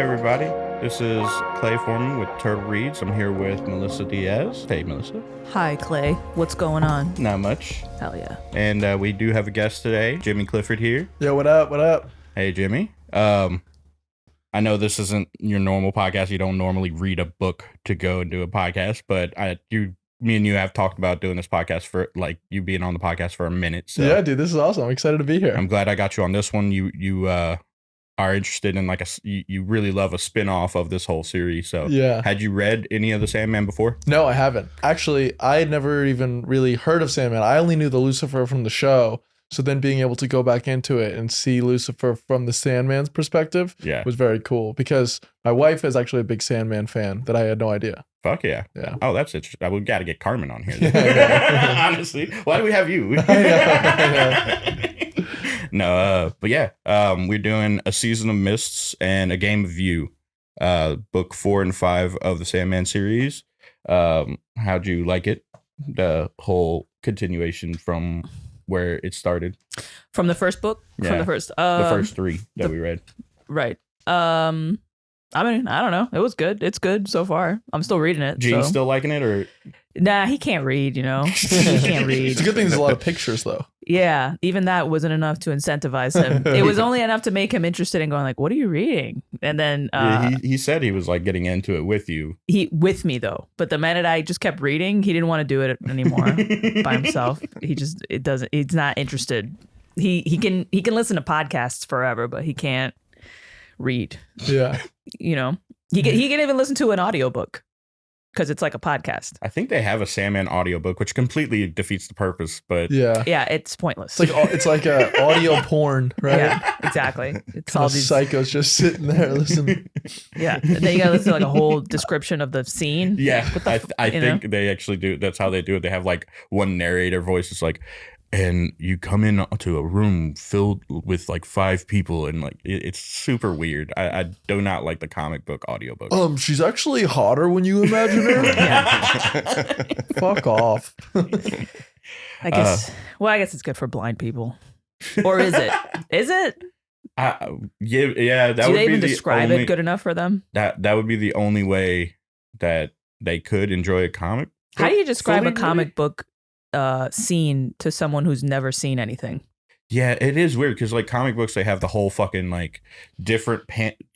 everybody. This is Clay Foreman with Turtle Reads. I'm here with Melissa Diaz. Hey, Melissa. Hi, Clay. What's going on? Not much. Hell yeah. And we do have a guest today, Jimmy Clifford here. Yo, what up? What up? Hey, Jimmy. I know this isn't your normal podcast. You don't normally read a book to go and do a podcast, but me and you have talked about doing this podcast for like you being on the podcast for a minute. So yeah, dude, this is awesome. I'm excited to be here. I'm glad I got you on this one. You are interested in you really love a spin-off of this whole series. So yeah. Had you read any of the Sandman before? No, I haven't. Actually, I had never even really heard of Sandman. I only knew the Lucifer from the show. So then being able to go back into it and see Lucifer from the Sandman's perspective was very cool because my wife is actually a big Sandman fan that I had no idea. Fuck yeah. Yeah. Oh, that's interesting. We've got to get Carmen on here. Honestly, why do we have you? No, but yeah, we're doing A Season of Mists and A Game of You, book 4 and 5 of the Sandman series. How'd you like it? The whole continuation from where it started? From the first book? Yeah. From the first 3 that we read. Right. I mean, I don't know. It was good. It's good so far. I'm still reading it. Gene's so. still liking it, or? Nah, he can't read, you know. He can't read. It's a good thing there's a lot of pictures, though. Yeah, even that wasn't enough to incentivize him. It was only enough to make him interested in going like, what are you reading? And then he said he was like getting into it with you. With me though. But the minute I just kept reading, he didn't want to do it anymore by himself. He's not interested. He can listen to podcasts forever, but he can't read. Yeah. You know, he can even listen to an audiobook because it's like a podcast. I think they have a Sandman audiobook, which completely defeats the purpose, but yeah, it's pointless. It's like a audio porn, right? Yeah, exactly. It's all all these these psychos just sitting there listening. Yeah, then you gotta listen to like a whole description of the scene. Yeah, I think they actually do. That's how they do it. They have like one narrator voice. It's like, and you come into a room filled with like 5 people, and like it's super weird. I do not like the comic book audiobook. She's actually hotter when you imagine her. Fuck off. I guess. I guess it's good for blind people, or is it? Is it? Yeah. That do would they be even the describe only, it good enough for them? That would be the only way that they could enjoy a comic. How do you describe a fully, comic book scene to someone who's never seen anything? Yeah, it is weird because like comic books, they have the whole fucking like different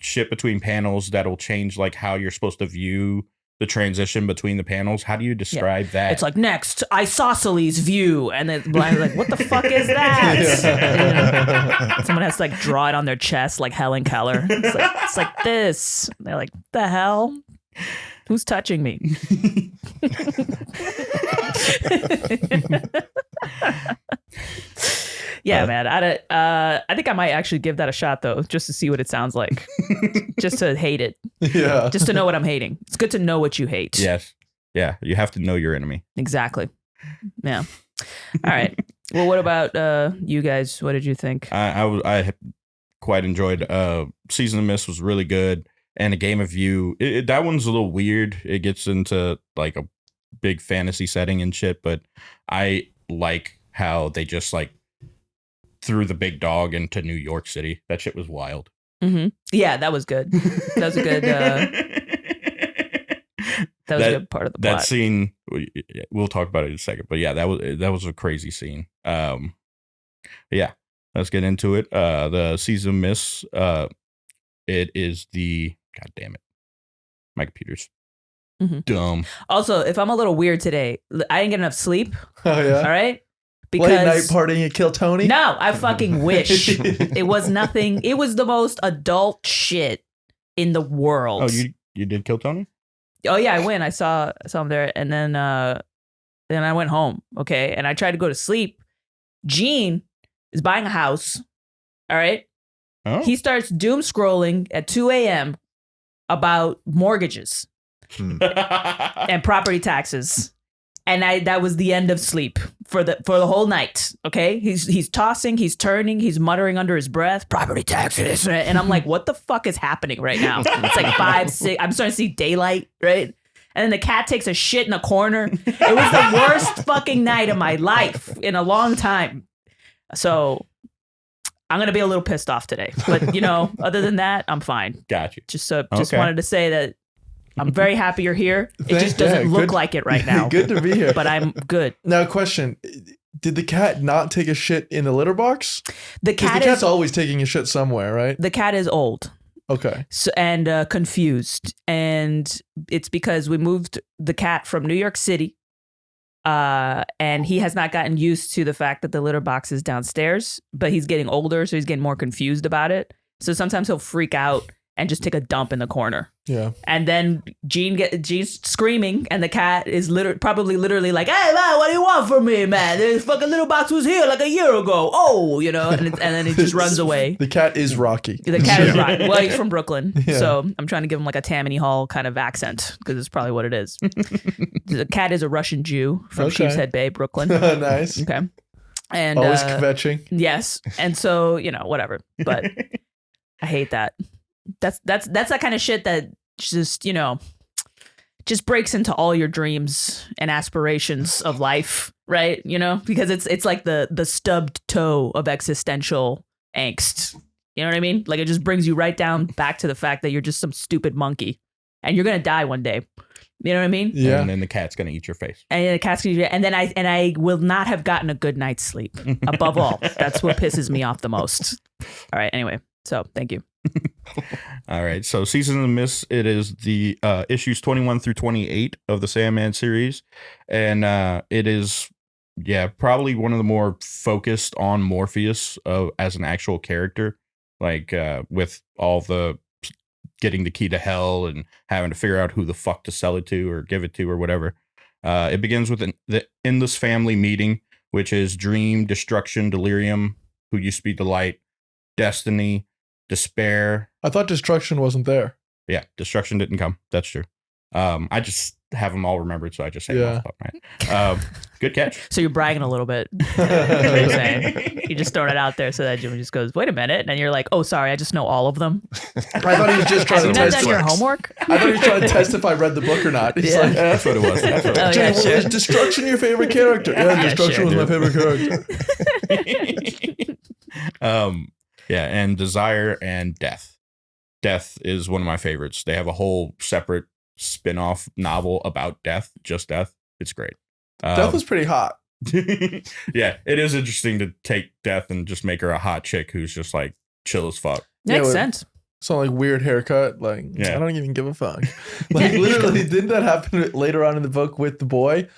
shit between panels that'll change like how you're supposed to view the transition between the panels. How do you describe that? It's like next isosceles view, and then blind like, what the fuck is that? You know? Someone has to like draw it on their chest like Helen Keller. It's like this. They're like, the hell? Who's touching me? Yeah, man. I think I might actually give that a shot though, just to see what it sounds like, just to hate it. Yeah, just to know what I'm hating. It's good to know what you hate. Yes. Yeah, you have to know your enemy. Exactly. Yeah. All right. Well, what about you guys? What did you think? I quite enjoyed. Season of Mist was really good, and A Game of You. That one's a little weird. It gets into like a big fantasy setting and shit, but I like how they just like threw the big dog into New York City. That shit was wild. Mm-hmm. Yeah, that was good. That was a good. That was a good part of the plot. That scene, we'll talk about it in a second. But yeah, that was a crazy scene. Yeah, let's get into it. The Season of Mist. It is the God damn it, my computer's dumb. Also, if I'm a little weird today, I didn't get enough sleep. Oh yeah. All right. Because late night partying at Kill Tony? No, I fucking wish. It was nothing. It was the most adult shit in the world. Oh, you did Kill Tony? Oh yeah, I went. I saw him there, and then I went home. Okay, and I tried to go to sleep. Gene is buying a house. All right. Oh. He starts doom scrolling at 2 a.m. about mortgages and property taxes. And that was the end of sleep for the whole night. Okay, he's tossing, he's turning, he's muttering under his breath, property taxes, and I'm like, what the fuck is happening right now? It's like 5, 6. I'm starting to see daylight, right? And then the cat takes a shit in a corner. It was the worst fucking night of my life in a long time. So I'm gonna be a little pissed off today, but other than that, I'm fine. Gotcha. Just wanted to say that I'm very happy you're here. It just doesn't look like it right now. Good to be here. But I'm good. Now, question. Did the cat not take a shit in the litter box? The cat's always taking a shit somewhere, right? The cat is old. Okay. So, and confused. And it's because we moved the cat from New York City. And he has not gotten used to the fact that the litter box is downstairs, but he's getting older, so he's getting more confused about it. So sometimes he'll freak out and just take a dump in the corner. Yeah. And then Gene's screaming, and the cat is probably literally like, "Hey man, what do you want from me, man? This fucking little box was here like a year ago." Oh, and then he just runs away. The cat is Rocky. The cat is Rocky. Well, he's from Brooklyn, so I'm trying to give him like a Tammany Hall kind of accent because it's probably what it is. The cat is a Russian Jew from Sheepshead Bay, Brooklyn. Nice. Okay. And always kvetching. Yes, and so whatever, but I hate that. That's that kind of shit that just breaks into all your dreams and aspirations of life, right? Because it's like the stubbed toe of existential angst. You know what I mean? Like it just brings you right down back to the fact that you're just some stupid monkey and you're gonna die one day. You know what I mean? Yeah. And then the cat's gonna eat your face. And the cat's gonna eat, and then I will not have gotten a good night's sleep. Above all, that's what pisses me off the most. All right. Anyway, so thank you. All right. So Season of the Mist, it is the issues 21 through 28 of the Sandman series. And it is, probably one of the more focused on Morpheus as an actual character, like with all the getting the key to hell and having to figure out who the fuck to sell it to or give it to or whatever. It begins with the endless family meeting, which is Dream, Destruction, Delirium, who used to be Delight, Destiny, Despair. I thought Destruction wasn't there. Yeah, Destruction didn't come. That's true. I just have them all remembered, so I just say them off the top of my head. Good catch. So you're bragging a little bit. That's what you're saying. You're just throwing it out there so that Jimmy just goes, "Wait a minute," and you're like, "Oh, sorry, I just know all of them." I thought he was just trying Have to you not test done your homework? I thought he was trying to test if I read the book or not. He's like, That's what it was. Is Destruction your favorite character? Yeah, Destruction was my favorite character. And Desire and Death. Death is one of my favorites. They have a whole separate spin-off novel about death, just death. It's great. Death was pretty hot. Yeah, it is interesting to take Death and just make her a hot chick who's just like chill as fuck. Makes sense. So like weird haircut, like I don't even give a fuck. Like literally, didn't that happen later on in the book with the boy?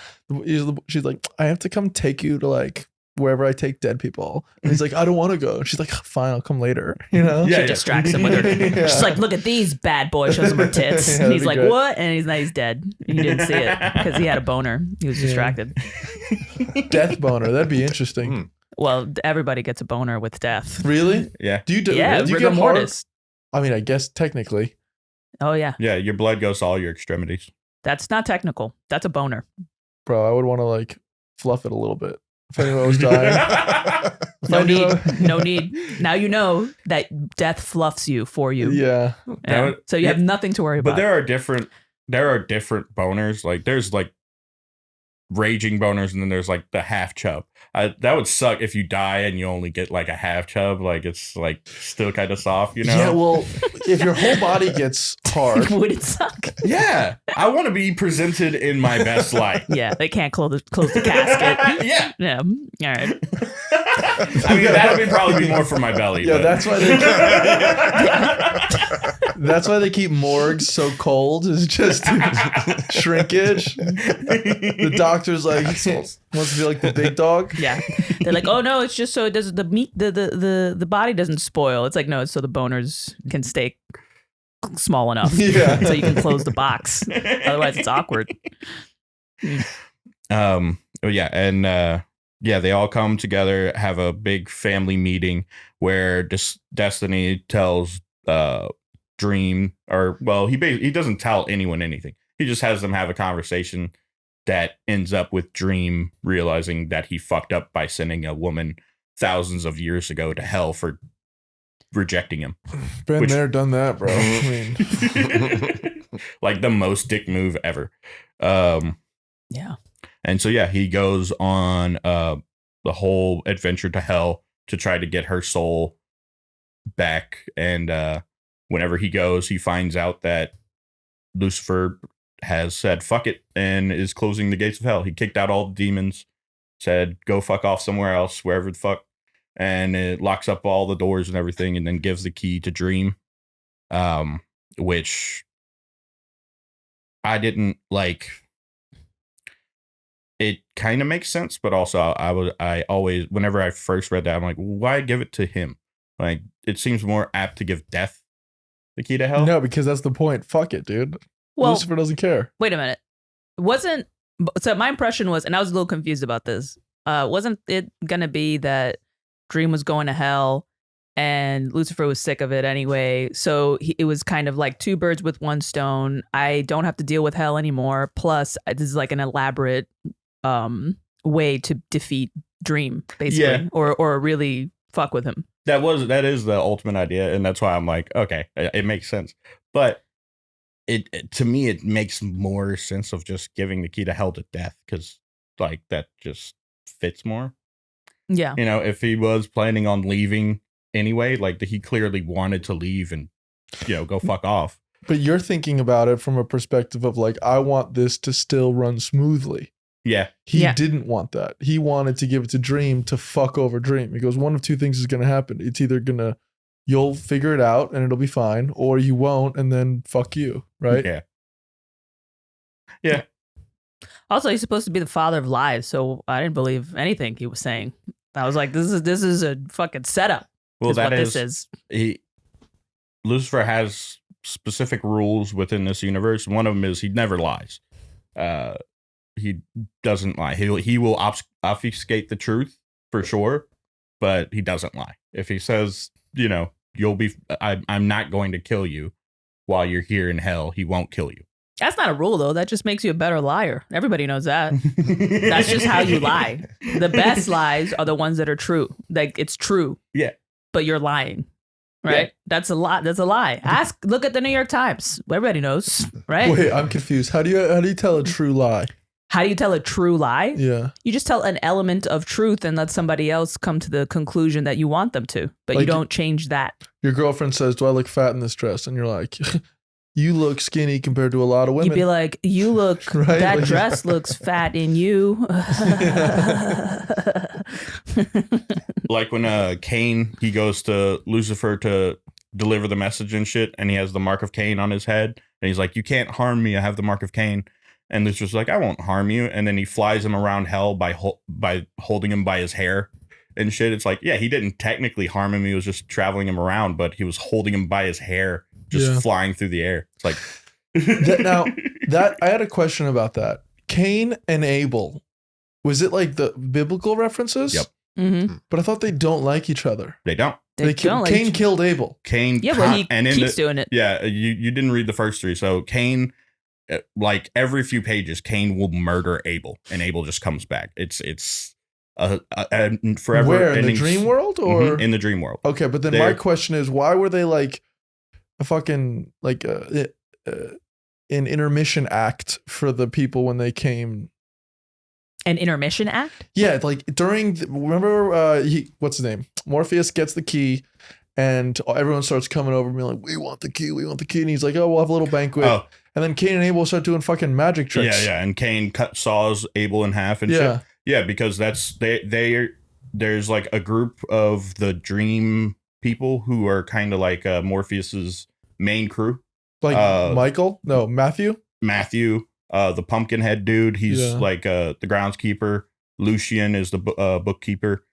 She's like, "I have to come take you to like wherever I take dead people," and he's like, "I don't want to go." She's like, "Fine, I'll come later." She distracts him with her. She's like, "Look at these bad boys." Shows him her tits. And he's like, great. "What?" And he's dead. He didn't see it because he had a boner. He was distracted. Death boner. That'd be interesting. Well, everybody gets a boner with death. Really? Yeah. Do you rigor get mortis. I mean, I guess technically. Oh yeah. Yeah, your blood goes to all your extremities. That's not technical. That's a boner. Bro, I would want to like fluff it a little bit. If I knew I was dying. No need. Now you know that death fluffs you for you. Yeah. So you have nothing to worry about. But there are different boners. Like there's like raging boners, and then there's like the half chub. That would suck if you die and you only get like a half chub. Like it's like still kind of soft, you know? Yeah, well, if your whole body gets hard. Would it suck? Yeah. I want to be presented in my best light. Yeah, they can't close the casket. Yeah. Yeah. All right. I mean, that would probably be more for my belly. Yeah, that's why they keep morgues so cold. Is just shrinkage. The doctor's like wants to be like the big dog. Yeah, they're like, "Oh no, it's just so it doesn't the meat the body doesn't spoil." It's like, no, it's so the boners can stay small enough, so you can close the box. Otherwise, it's awkward. They all come together, have a big family meeting where Destiny tells Dream, he doesn't tell anyone anything. He just has them have a conversation that ends up with Dream realizing that he fucked up by sending a woman thousands of years ago to hell for rejecting him. Been there, done that, bro. I mean, like the most dick move ever. Yeah. And so, he goes on the whole adventure to hell to try to get her soul back, and whenever he goes, he finds out that Lucifer has said fuck it and is closing the gates of hell. He kicked out all the demons, said go fuck off somewhere else, wherever the fuck, and it locks up all the doors and everything, and then gives the key to Dream, which I didn't like. It kind of makes sense, but also I always, whenever I first read that, I'm like, why give it to him? Like, it seems more apt to give Death the key to hell. No, because that's the point. Fuck it, dude. Well, Lucifer doesn't care. Wait a minute. So my impression was, and I was a little confused about this. Wasn't it gonna be that Dream was going to hell and Lucifer was sick of it anyway? So it was kind of like two birds with one stone. I don't have to deal with hell anymore. Plus, this is like an elaborate way to defeat Dream, basically, or really fuck with him. That is the ultimate idea, and that's why I'm like, okay, it makes sense. But to me, it makes more sense of just giving the key to hell to Death, because like that just fits more. Yeah, if he was planning on leaving anyway, like he clearly wanted to leave and go fuck off. But you're thinking about it from a perspective of like, I want this to still run smoothly. Yeah. He didn't want that. He wanted to give it to Dream to fuck over Dream. He goes, one of two things is going to happen. It's either you'll figure it out and it'll be fine, or you won't, and then fuck you, right? Yeah. Yeah. Also, he's supposed to be the father of lies, so I didn't believe anything he was saying. I was like, this is a fucking setup. Well, this is. Lucifer has specific rules within this universe. One of them is he never lies. He doesn't lie. He will obfuscate the truth for sure, but he doesn't lie. If he says, I'm not going to kill you while you're here in hell, he won't kill you. That's not a rule, though. That just makes you a better liar. Everybody knows that. That's just how you lie. The best lies are the ones that are true. Like, it's true. Yeah. But you're lying. Right? Yeah. That's a lie. That's a lie. Look at the New York Times. Everybody knows, right? Wait, I'm confused. How do you tell a true lie? How do you tell a true lie? Yeah. You just tell an element of truth and let somebody else come to the conclusion that you want them to, but you don't change that. Your girlfriend says, do I look fat in this dress? And you're like, you look skinny compared to a lot of women. You'd be like, you look, right? That dress looks fat in you. Like when Cain, he goes to Lucifer to deliver the message and shit, and he has the mark of Cain on his head. And he's like, you can't harm me. I have the mark of Cain. And Lucifer's like, I won't harm you. And then he flies him around hell by holding him by his hair and shit. It's like, yeah, he didn't technically harm him. He was just traveling him around, but he was holding him by his hair, just flying through the air. It's like. I had a question about that. Cain and Abel, was it like the biblical references? Yep. Mm-hmm. But I thought they don't like each other. They don't. Cain killed Abel. Cain. Yeah, but he keeps doing it. Yeah, you didn't read the first three. So Cain, like every few pages, Cain will murder Abel, and Abel just comes back. It's forever. Where, in the dream world, or in the dream world? Okay, but then my question is, why were they like a fucking like an intermission act for the people when they came? An intermission act? Yeah, like remember what's his name? Morpheus gets the key, and everyone starts coming over and being like, we want the key, and he's like, oh, we'll have a little banquet. Oh. And then Cain and Abel start doing fucking magic tricks. Yeah, and Cain saws Abel in half and shit. Yeah, because there's like a group of the dream people who are kind of like Morpheus's main crew. Like Matthew? Matthew, the pumpkin head dude. He's like the groundskeeper. Lucian is the bookkeeper.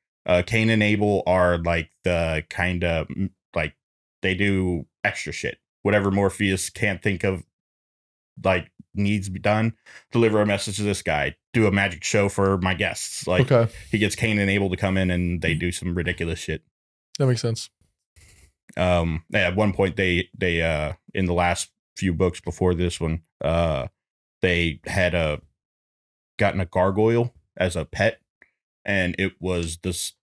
Cain and Abel are like the kind of like they do extra shit. Whatever Morpheus can't think of, like needs to be done. Deliver a message to this guy. Do a magic show for my guests. Like he gets Cain and Abel to come in and they do some ridiculous shit. That makes sense. At one point they in the last few books before this one, they had gotten a gargoyle as a pet, and it was this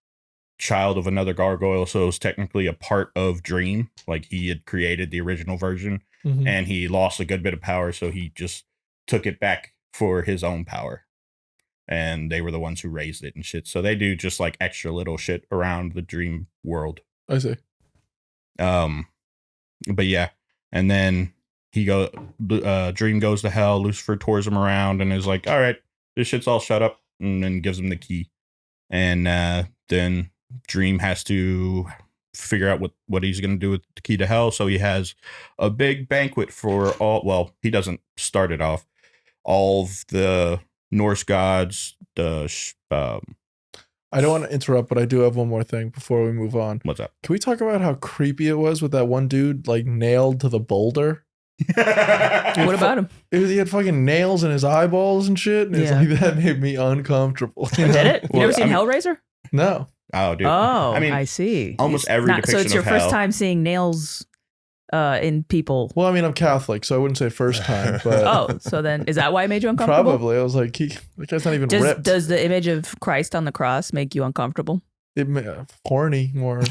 child of another gargoyle, so it was technically a part of Dream. Like he had created the original version, and he lost a good bit of power, so he just took it back for his own power. And they were the ones who raised it and shit. So they do just like extra little shit around the Dream world. I see. But yeah, and then Dream goes to hell. Lucifer tours him around and is like, all right, this shit's all shut up, and then gives him the key. And then Dream has to figure out what he's going to do with the key to hell. So he has a big banquet for he doesn't start it off. All of the Norse gods, I don't want to interrupt, but I do have one more thing before we move on. What's up? Can we talk about how creepy it was with that one dude like nailed to the boulder? What about him? He had fucking nails in his eyeballs and shit. And it's like, that made me uncomfortable. Did it? You never seen Hellraiser? No. Oh, dude. Oh, I see. Almost every depiction so it's your of hell. first time seeing nails in people. Well, I mean, I'm Catholic, so I wouldn't say first time. But so then is that why it made you uncomfortable? Probably. I was like, the guy's not even ripped. Does the image of Christ on the cross make you uncomfortable? Horny more.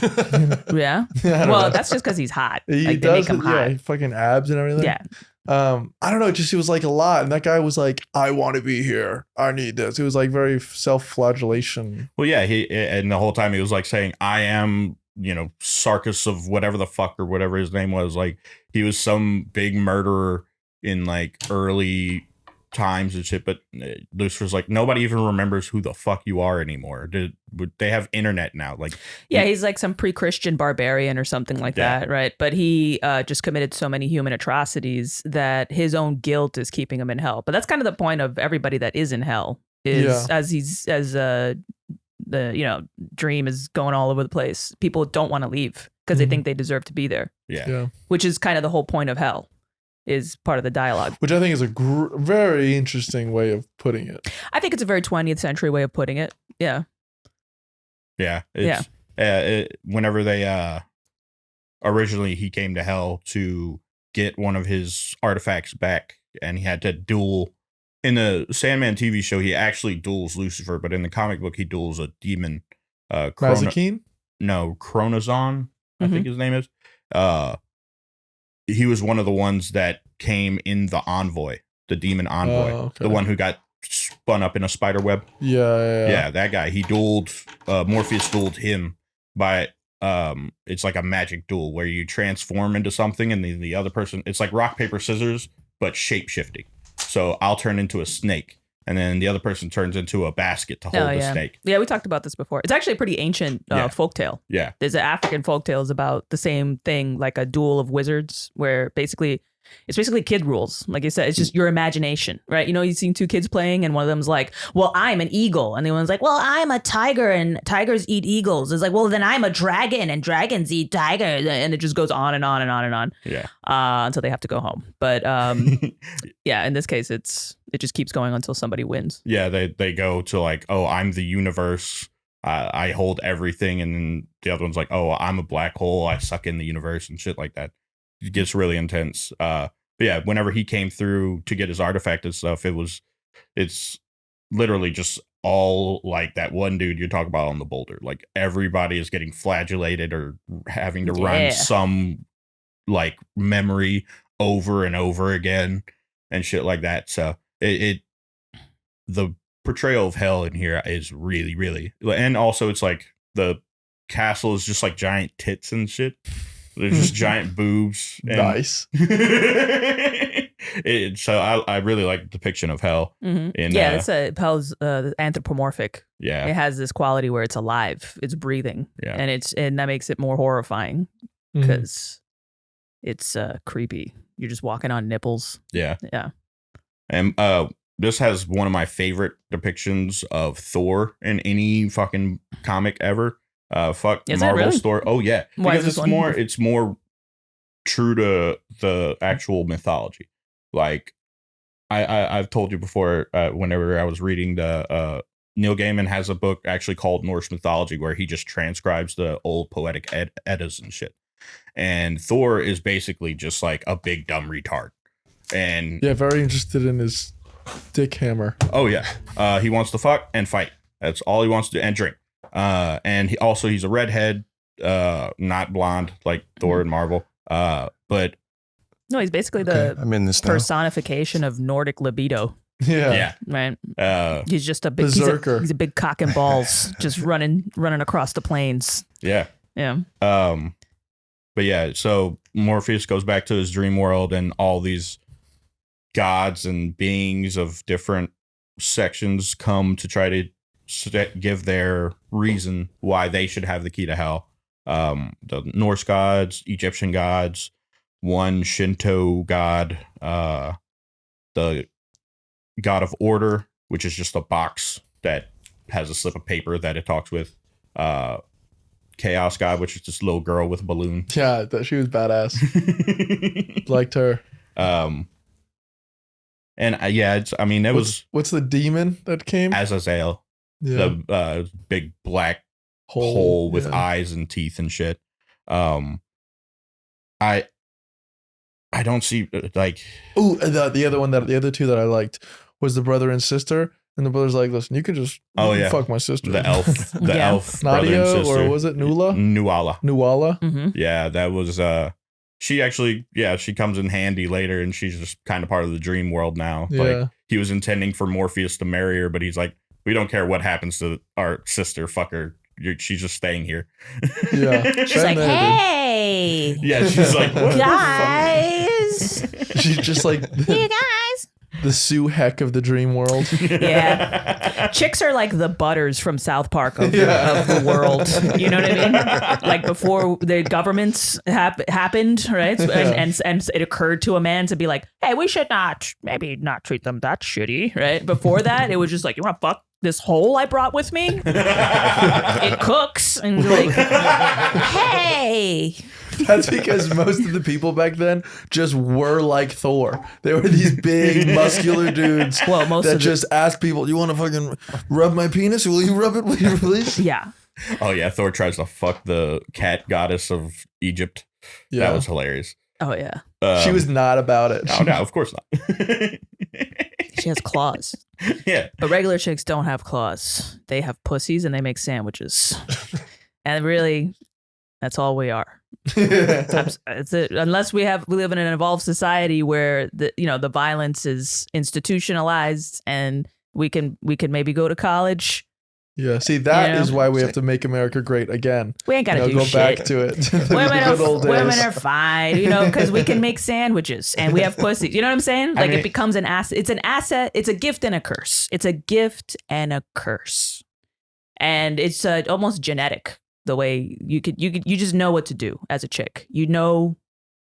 Yeah. Well, that's just because he's hot. He they make him hot. Yeah, fucking abs and everything. Yeah. I don't know. It was like a lot. And that guy was like, I want to be here. I need this. It was like very self-flagellation. Well, yeah. And the whole time he was like saying, I am, Sarkis of whatever the fuck or whatever his name was. Like he was some big murderer in like early times and shit. But Lucifer's like, nobody even remembers who the fuck you are anymore. They have internet now. Like, yeah, he's like some pre-Christian barbarian or something like that, right? But he just committed so many human atrocities that his own guilt is keeping him in hell. But that's kind of the point of everybody that is in hell the Dream is going all over the place. People don't want to leave because they think they deserve to be there. Yeah. Which is kind of the whole point of hell, is part of the dialogue. Which I think is a very interesting way of putting it. I think it's a very 20th century way of putting it. Yeah. Yeah. Whenever they originally he came to hell to get one of his artifacts back, and he had to duel. In the Sandman TV show, he actually duels Lucifer, but in the comic book, he duels a demon. Mazikeen? No, Chronozon, I think his name is. He was one of the ones that came in the envoy, the demon envoy, the one who got spun up in a spider web. Yeah, that guy. He dueled, Morpheus dueled him by, it's like a magic duel where you transform into something and the other person, it's like rock, paper, scissors, but shape shifting. So I'll turn into a snake, and then the other person turns into a basket to hold the snake. Yeah, we talked about this before. It's actually a pretty ancient folktale. Yeah. There's an African folktales about the same thing, like a duel of wizards, where it's basically kid rules. Like you said, it's just your imagination, right? You've seen two kids playing and one of them's like, well, I'm an eagle. And the one's like, well, I'm a tiger and tigers eat eagles. It's like, well, then I'm a dragon and dragons eat tigers. And it just goes on and on and on and on. Yeah. Until they have to go home. But yeah, in this case, it just keeps going until somebody wins. Yeah, they go to like, oh, I'm the universe. I hold everything. And then the other one's like, oh, I'm a black hole. I suck in the universe and shit like that. It gets really intense. But yeah, whenever he came through to get his artifact and stuff, it's literally just all like that one dude you talk about on the boulder. Like everybody is getting flagellated or having to run some like memory over and over again and shit like that. So the portrayal of hell in here is really, really, and also it's like the castle is just like giant tits and shit. There's just giant boobs. Nice. So I really like the depiction of hell. Mm-hmm. Hell's anthropomorphic. Yeah, it has this quality where it's alive, it's breathing, and that makes it more horrifying because it's creepy. You're just walking on nipples. Yeah. And this has one of my favorite depictions of Thor in any fucking comic ever. Is Marvel really? story. Oh yeah, because it's more true to the actual mythology. Like I've told you before, whenever I was reading the Neil Gaiman has a book actually called Norse Mythology where he just transcribes the old poetic Eddas and shit. And Thor is basically just like a big dumb retard. And very interested in his dick hammer. Oh yeah, he wants to fuck and fight. That's all he wants to do, and drink. And he's a redhead, not blonde like Thor and Marvel. But no, he's basically the I'm in this personification of Nordic libido. Yeah. Right. He's just a big berserker. He's a big cock and balls, just running across the plains. Yeah. Yeah. But yeah, so Morpheus goes back to his dream world, and all these gods and beings of different sections come to try to give their reason why they should have the key to hell. The Norse gods, Egyptian gods, one Shinto god, the god of order, which is just a box that has a slip of paper that it talks with. Chaos god, which is this little girl with a balloon. Yeah, she was badass. Liked her. And yeah, what's the demon that came? Azazel. Yeah. The big black hole with eyes and teeth and shit. I don't see like. Oh, the other two that I liked was the brother and sister. And the brother's like, listen, you can just fuck my sister. The elf. The elf. Nadia, or was it Nula? Nuala. Mm-hmm. Yeah, that was she actually, she comes in handy later, and she's just kind of part of the dream world now. Yeah. Like, he was intending for Morpheus to marry her, but he's like, we don't care what happens to our sister, fuck her. She's just staying here. Yeah. She's like, hey. Yeah, she's like, what guys. She's just like, hey guys. The Sue Heck of the dream world. Yeah. Chicks are like the Butters from South Park of the world. You know what I mean? Like before the governments happened, right? And it occurred to a man to be like, hey, we should maybe not treat them that shitty, right? Before that, it was just like, you want to fuck this hole I brought with me? It cooks. And like, hey. That's because most of the people back then just were like Thor. They were these big, muscular dudes that just asked people, you want to fucking rub my penis? Will you rub it? Will you please? Yeah. Oh, yeah. Thor tries to fuck the cat goddess of Egypt. Yeah. That was hilarious. Oh, yeah. She was not about it. No, of course not. She has claws. Yeah. But regular chicks don't have claws. They have pussies and they make sandwiches. And really, that's all we are. It's it. Unless we live in an evolved society where the violence is institutionalized and we can maybe go to college. Yeah, see, that is why we have to make America great again. We ain't got to do go shit. Back to it. Women are fine, because we can make sandwiches and we have pussies. You know what I'm saying? Like, it becomes an asset. It's an asset. It's a gift and a curse. It's a gift and a curse, and it's almost genetic. The way you just know what to do as a chick. You know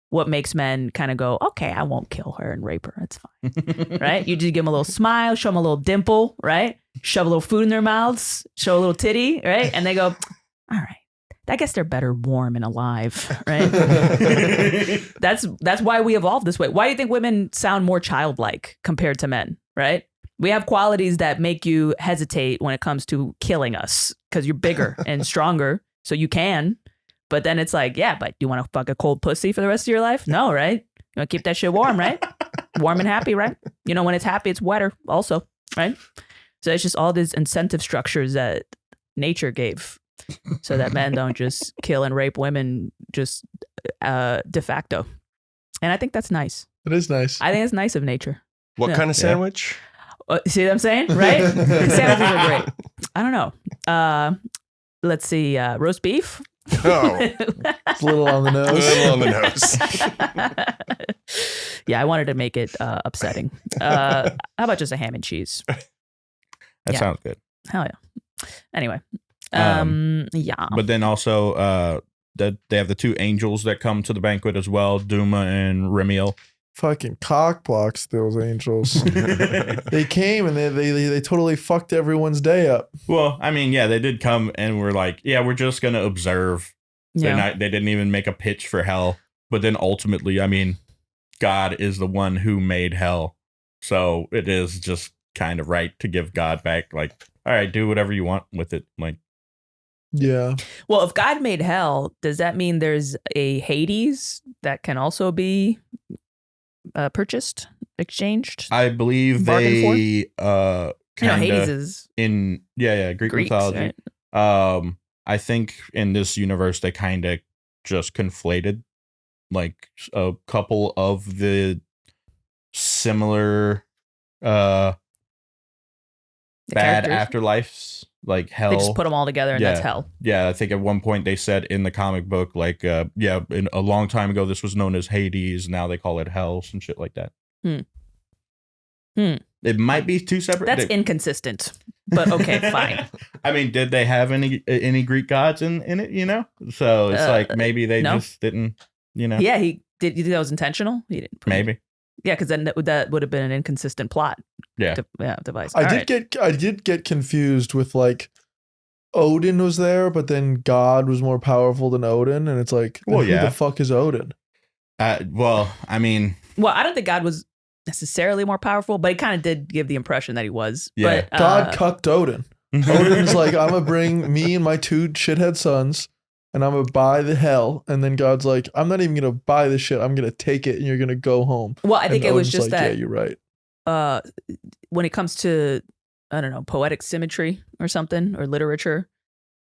what makes men kind of go, okay, I won't kill her and rape her. It's fine. Right? You just give them a little smile, show them a little dimple, right? Shove a little food in their mouths, show a little titty, right? And they go, all right. I guess they're better warm and alive, right? That's why we evolved this way. Why do you think women sound more childlike compared to men, right? We have qualities that make you hesitate when it comes to killing us because you're bigger and stronger, so you can. But then it's like, yeah, but you want to fuck a cold pussy for the rest of your life? No, right? You want to keep that shit warm, right? Warm and happy, right? When it's happy, it's wetter also, right? So it's just all these incentive structures that nature gave so that men don't just kill and rape women just de facto. And I think that's nice. It is nice. I think it's nice of nature. What kind of sandwich? See what I'm saying? Right? Sandwiches are great. I don't know. Let's see. Roast beef? Oh. It's a little on the nose. A little on the nose. Yeah, I wanted to make it upsetting. How about just a ham and cheese? That sounds good. Hell yeah. Anyway. Yeah. But then also that they have the two angels that come to the banquet as well, Duma and Remiel. Fucking cock blocks those angels. They came and they totally fucked everyone's day up. Well, I mean, yeah, they did come and were like, yeah, we're just gonna observe. Yeah. They didn't even make a pitch for hell. But then ultimately, I mean, God is the one who made hell. So it is just kind of right to give God back, like, all right, do whatever you want with it. Like, yeah. Well, if God made hell, does that mean there's a Hades that can also be purchased, exchanged? I believe they Hades is in Greek mythology. Right? I think in this universe they kind of just conflated like a couple of the similar bad afterlives like hell. They just put them all together and that's hell. Yeah, I think at one point they said in the comic book, like, a long time ago, this was known as Hades. Now they call it hell, some shit like that. It might be two separate. That's inconsistent, but okay, fine. I mean, did they have any Greek gods in it? You know, so it's like maybe they just didn't. You know, yeah, he did. You think that was intentional? He didn't. Maybe. Yeah, because then that would have been an inconsistent plot. Yeah, device. I did get confused with like Odin was there, but then God was more powerful than Odin, and it's like, who the fuck is Odin? Well, I mean, I don't think God was necessarily more powerful, but he kind of did give the impression that he was. Yeah, but, God cucked Odin. Odin's like, I'm gonna bring me and my 2 shithead sons, and I'm gonna buy the hell. And then God's like, I'm not even gonna buy this shit. I'm gonna take it, and you're gonna go home. Well, I think and it was Odin's just like, that. Yeah, you're right. When it comes to, I don't know, poetic symmetry or something, or literature,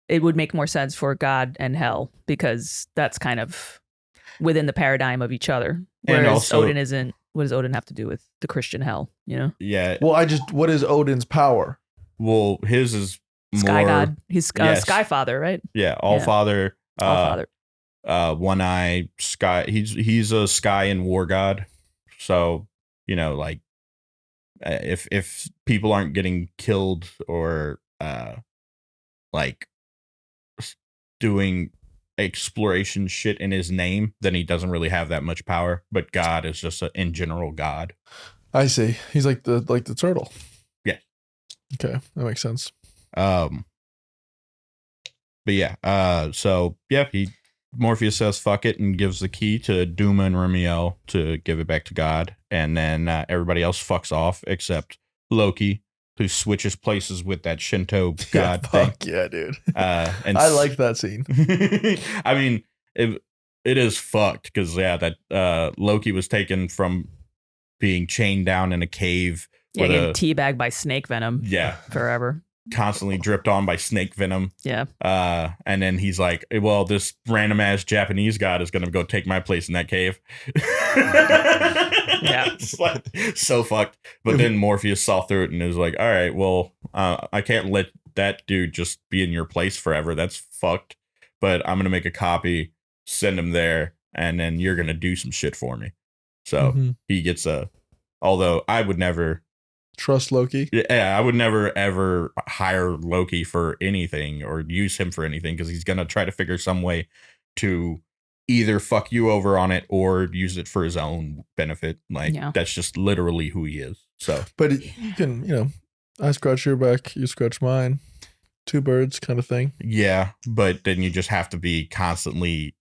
it would make more sense for God and hell, because that's kind of within the paradigm of each other. Whereas and also, Odin isn't. What does Odin have to do with the Christian hell? You know? Yeah. Well, what is Odin's power? Well, his is more, Sky God. He's Sky Father, right? Yeah, All Father. All Father. One Eye Sky. He's a sky and war god. So, you know, like, if people aren't getting killed or like doing exploration shit in his name, then he doesn't really have that much power. But God is just in general God. I see. He's like the turtle. Yeah. Okay, that makes sense. But yeah. So yeah, Morpheus says fuck it and gives the key to Duma and Ramiel to give it back to God, and then everybody else fucks off except Loki, who switches places with that Shinto god thing. Fuck yeah, dude. And I liked that scene. I mean, it is fucked because that Loki was taken from being chained down in a cave. Yeah, getting teabagged by snake venom. Yeah, forever. Constantly dripped on by snake venom. Yeah. And then he's like, well, this random ass Japanese god is gonna go take my place in that cave. Yeah. It's like, so fucked. But then Morpheus saw through it and was like, all right, well, I can't let that dude just be in your place forever. That's fucked. But I'm gonna make a copy, send him there, and then you're gonna do some shit for me. So he gets although I would never trust Loki. Yeah, I would never ever hire Loki for anything or use him for anything, because he's gonna try to figure some way to either fuck you over on it or use it for his own benefit. Like, that's just literally who he is. So, but you can, I scratch your back, you scratch mine, 2 birds kind of thing. Yeah, but then you just have to be constantly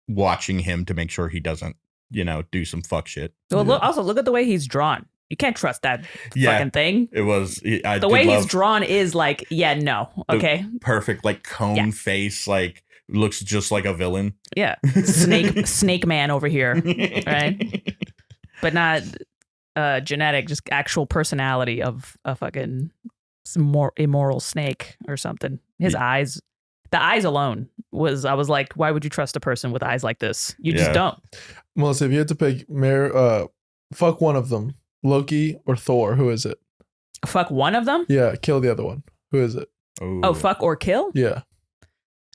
watching him to make sure he doesn't, do some fuck shit. Well, also look at the way he's drawn. You can't trust that fucking thing. It was the way he's drawn is like, no, okay, perfect, like cone face, like looks just like a villain. Yeah, snake man over here, right? But not genetic, just actual personality of a fucking more immoral snake or something. His eyes, the eyes alone I was like, why would you trust a person with eyes like this? You just don't. Melissa, if you had to pick fuck one of them, Loki or Thor, who is it? Fuck one of them? Yeah, kill the other one. Who is it? Ooh. Oh, fuck or kill? Yeah.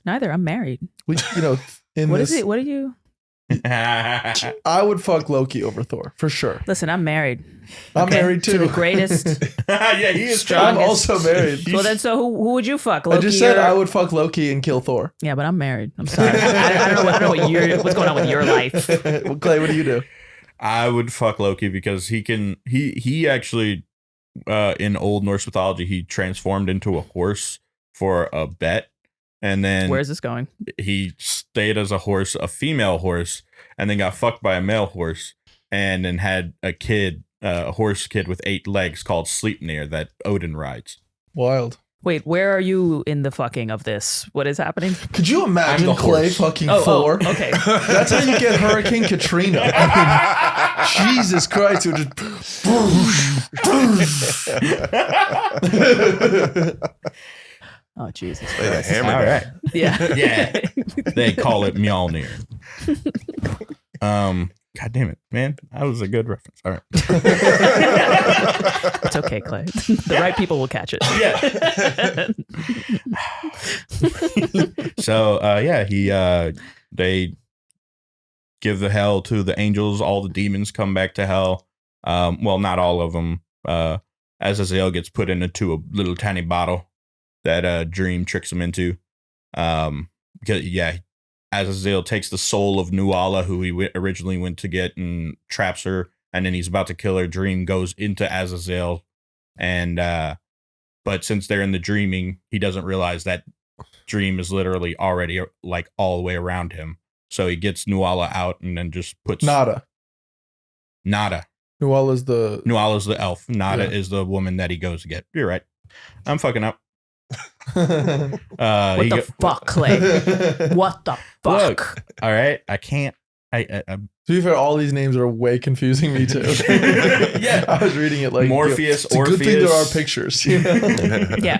Neither. I'm married. In what is it? What are you? I would fuck Loki over Thor for sure. Listen, I'm married. I'm married too. To the greatest. Yeah, he is. I'm also married. Well, then, so who would you fuck? Loki, I just said I would fuck Loki and kill Thor. Yeah, but I'm married. I'm sorry. I don't know what's going on with your life. Well, Clay, what do you do? I would fuck Loki because he actually in Old Norse mythology he transformed into a horse for a bet, and then where's this going? He stayed as a female horse, and then got fucked by a male horse, and then had a kid, a horse kid with 8 legs called Sleipnir that Odin rides. Wild. Wait, where are you in the fucking of this? What is happening? Could you imagine Clay fucking Thor? Okay. That's how you get Hurricane Katrina. I mean, Jesus Christ. It would just... Oh, Jesus Christ. All right. Yeah. Yeah. They call it Mjolnir. God damn it, man. That was a good reference. All right. It's okay, Clay. The right people will catch it. Yeah. So, they give the hell to the angels. All the demons come back to hell. Well, not all of them. Azazel gets put into a little tiny bottle that Dream tricks him into. Azazel takes the soul of Nuala, who he originally went to get, and traps her. And then he's about to kill her. Dream goes into Azazel, and but since they're in the dreaming, he doesn't realize that Dream is literally already like all the way around him. So he gets Nuala out and then just puts Nada. Nuala's the elf. Nada is the woman that he goes to get. You're right. I'm fucking up. What the fuck, Clay? What the fuck? Look, all right, I can't. To be fair, all these names are way confusing me too. Yeah, I was reading it like Morpheus. It's a good thing there are pictures. You know?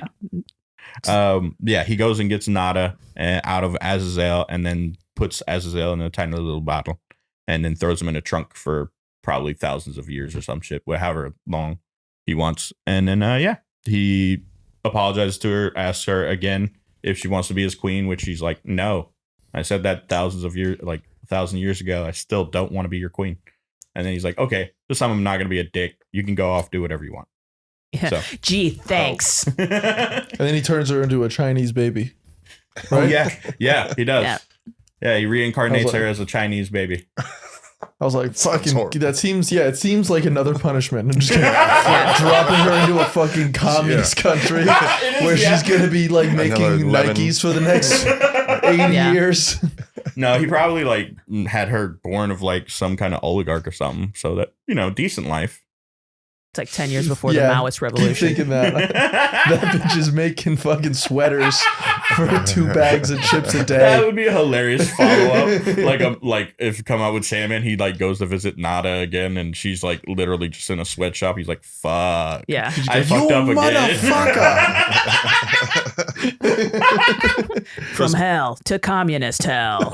Yeah. He goes and gets Nada out of Azazel, and then puts Azazel in a tiny little bottle, and then throws him in a trunk for probably thousands of years or some shit, however long he wants. And then he apologizes to her, asks her again if she wants to be his queen, which she's like, no. I said that 1,000 years ago. I still don't want to be your queen. And then he's like, okay, this time I'm not going to be a dick. You can go off, do whatever you want. Yeah. So. Gee, thanks. And then he turns her into a Chinese baby. Right? Oh, yeah, he does. Yeah, he reincarnates her as a Chinese baby. I was like, fucking, that seems, it seems like another punishment. I'm just dropping her into a fucking communist country where she's going to be like making Nikes for the next 80 years. No, he probably like had her born of like some kind of oligarch or something. So that, decent life. It's like 10 years before the Maoist revolution. Keep thinking that bitch is making fucking sweaters for 2 bags of chips a day. That would be a hilarious follow-up. Like if you come out with Sandman, he like goes to visit Nada again, and she's like literally just in a sweatshop. He's like, fuck. Yeah. I fucked up again. Motherfucker. From hell to communist hell.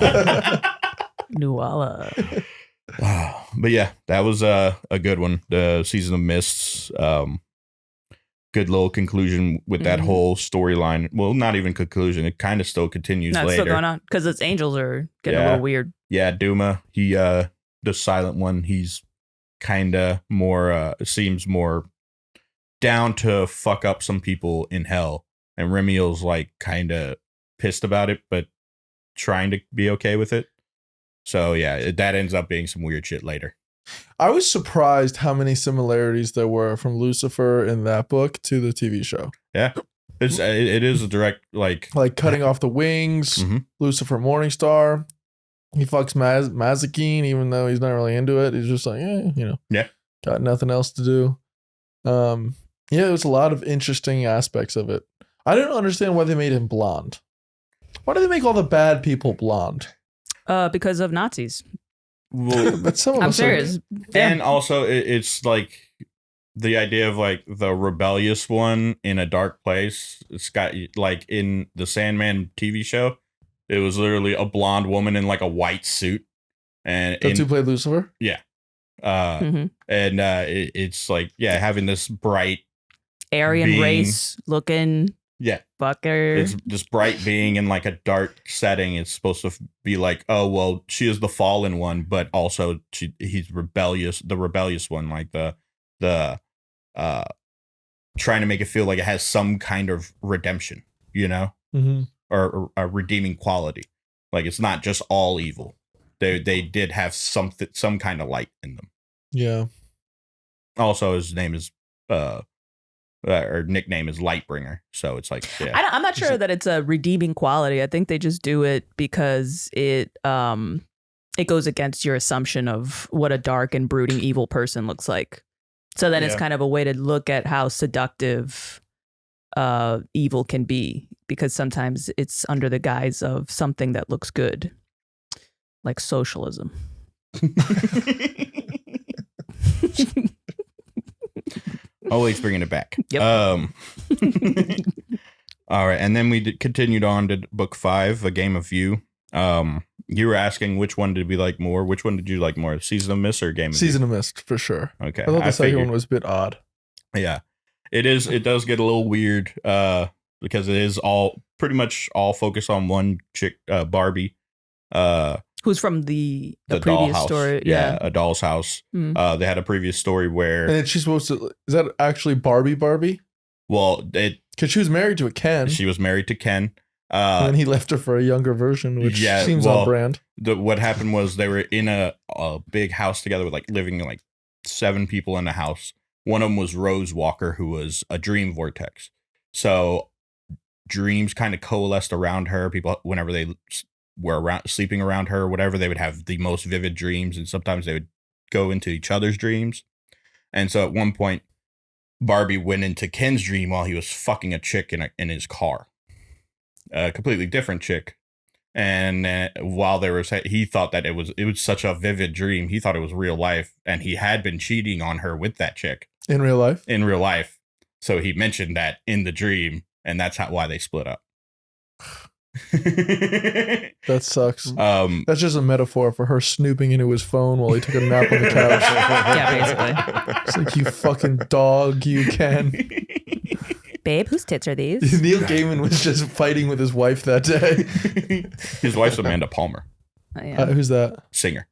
Nuala. But yeah, that was a good one. The Season of Mists. Good little conclusion with that whole storyline. Well, not even conclusion. It kind of still continues later. It's still going on because its angels are getting a little weird. Yeah, Duma. He the silent one. He's kind of more. Seems more down to fuck up some people in hell, and Remiel's like kind of pissed about it, but trying to be okay with it. So yeah, that ends up being some weird shit later. I was surprised how many similarities there were from Lucifer in that book to the TV show. Yeah, it is a direct like cutting off the wings. Lucifer Morningstar. He fucks Mazikeen, even though he's not really into it. He's just like, got nothing else to do. It was a lot of interesting aspects of it. I didn't understand why they made him blonde. Why did they make all the bad people blonde? Because of Nazis. Well, but some of I'm serious. And also, it's like the idea of like the rebellious one in a dark place. It's got like in the Sandman TV show, it was literally a blonde woman in like a white suit. And that's who played Lucifer? Yeah. And it's like, having this bright Aryan being, race looking. Yeah. Fucker. It's this bright being in like a dark setting. It's supposed to be like, oh, well, she is the fallen one, but also he's rebellious, the rebellious one, like the trying to make it feel like it has some kind of redemption, or a redeeming quality. Like it's not just all evil. They did have some kind of light in them. Yeah. Also, his name is or nickname is Lightbringer, so it's like I'm not sure that it's a redeeming quality. I think they just do it because it goes against your assumption of what a dark and brooding evil person looks like. So then it's kind of a way to look at how seductive evil can be, because sometimes it's under the guise of something that looks good, like socialism. Always bringing it back. Yep. All right, and then we continued on to book 5, A Game of You. You were asking which one did we like more? Which one did you like more? Season of Mist or Game of Season of Mist, for sure. Okay. I thought the second one was a bit odd. Yeah. It is. It does get a little weird because it is all pretty much all focused on one chick, Barbie. Who's from the previous dollhouse. story? Yeah, A Doll's House. They had a previous story where... And she's supposed to... Is that actually Barbie? Well, because she was married to a Ken. She was married to Ken. And then he left her for a younger version, which seems on brand. What happened was they were in a big house together with living 7 people in the house. One of them was Rose Walker, who was a dream vortex. So dreams kind of coalesced around her. People, whenever they were sleeping around her or whatever, they would have the most vivid dreams. And sometimes they would go into each other's dreams. And so at one point, Barbie went into Ken's dream while he was fucking a chick in his car. A completely different chick. And while he thought that it was such a vivid dream. He thought it was real life. And he had been cheating on her with that chick. In real life? In real life. So he mentioned that in the dream. And that's why they split up. That sucks. That's just a metaphor for her snooping into his phone while he took a nap on the couch. Yeah, basically. It's like, you fucking dog, you can. Babe, whose tits are these? Neil Gaiman was just fighting with his wife that day. His wife's Amanda Palmer. Who's that? Singer.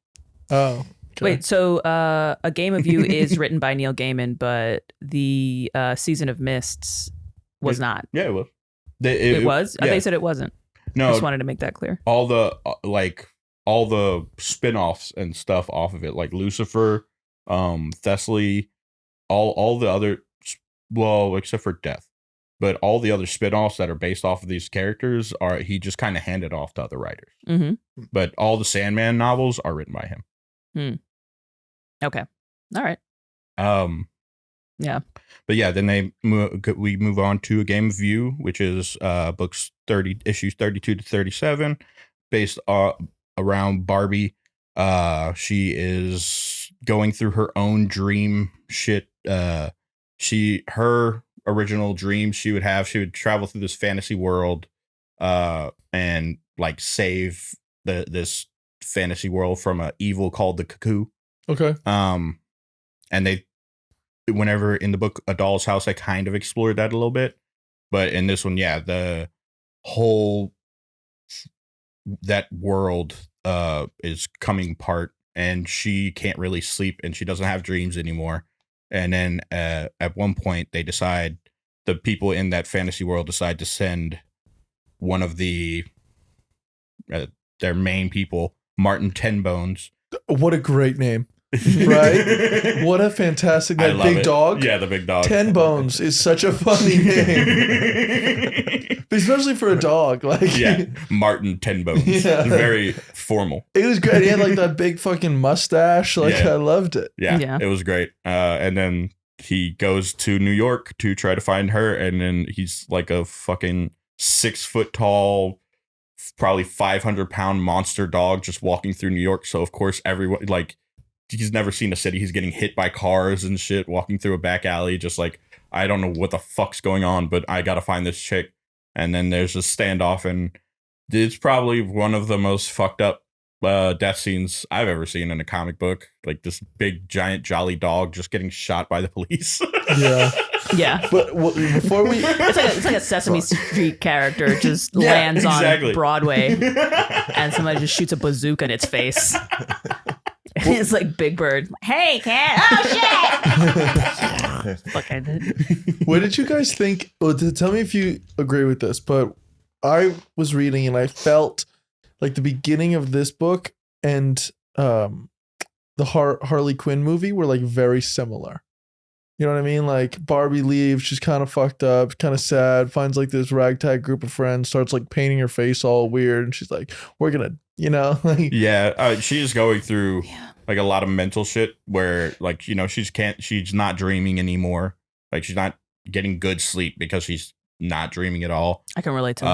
Oh. Okay. Wait, so A Game of You is written by Neil Gaiman, but the Season of Mists was not. Yeah, it was. It was? Yeah. They said it wasn't. No. I just wanted to make that clear. All the spin-offs and stuff off of it, like Lucifer, Thessaly, all the other, well, except for Death. But all the other spin-offs that are based off of these characters he just kind of handed off to other writers. Mm-hmm. But all the Sandman novels are written by him. Okay. All right. Yeah. But yeah, then we move on to A Game of You, which is issues 32 to 37, based around Barbie. She is going through her own dream shit. Her original dream she would travel through this fantasy world and save this fantasy world from an evil called the Cuckoo. Okay. And whenever in the book A Doll's House, I kind of explored that a little bit, but in this one, the whole that world is coming apart, and she can't really sleep, and she doesn't have dreams anymore. And then at one point, the people in that fantasy world decide to send one of their main people, Martin Tenbones. What a great name. Right? What a fantastic name. Big Dog? Yeah, the Big Dog. Tenbones is such a funny name. Especially for a dog. Martin Tenbones. Yeah. Very formal. It was great. He had that big fucking mustache. I loved it. Yeah, it was great. And then he goes to New York to try to find her, and then he's like a fucking 6 foot tall, probably 500-pound monster dog just walking through New York. So of course everyone he's never seen a city. He's getting hit by cars and shit, walking through a back alley, just I don't know what the fuck's going on, but I gotta find this chick. And then there's a standoff, and it's probably one of the most fucked up death scenes I've ever seen in a comic book. This big, giant, jolly dog just getting shot by the police. Yeah. Yeah. But before we... It's like a Sesame Street character just lands on Broadway, and somebody just shoots a bazooka in its face. It's like Big Bird. Hey, cat. Oh, shit. Fuck, I did. What did you guys think? Well, tell me if you agree with this, but I was reading and I felt like the beginning of this book and the Harley Quinn movie were very similar. You know what I mean? Barbie leaves, she's kind of fucked up, kind of sad, finds this ragtag group of friends, starts painting her face all weird, and she's like, we're gonna, she is going through a lot of mental shit where she's not dreaming anymore. She's not getting good sleep because she's not dreaming at all. I can relate to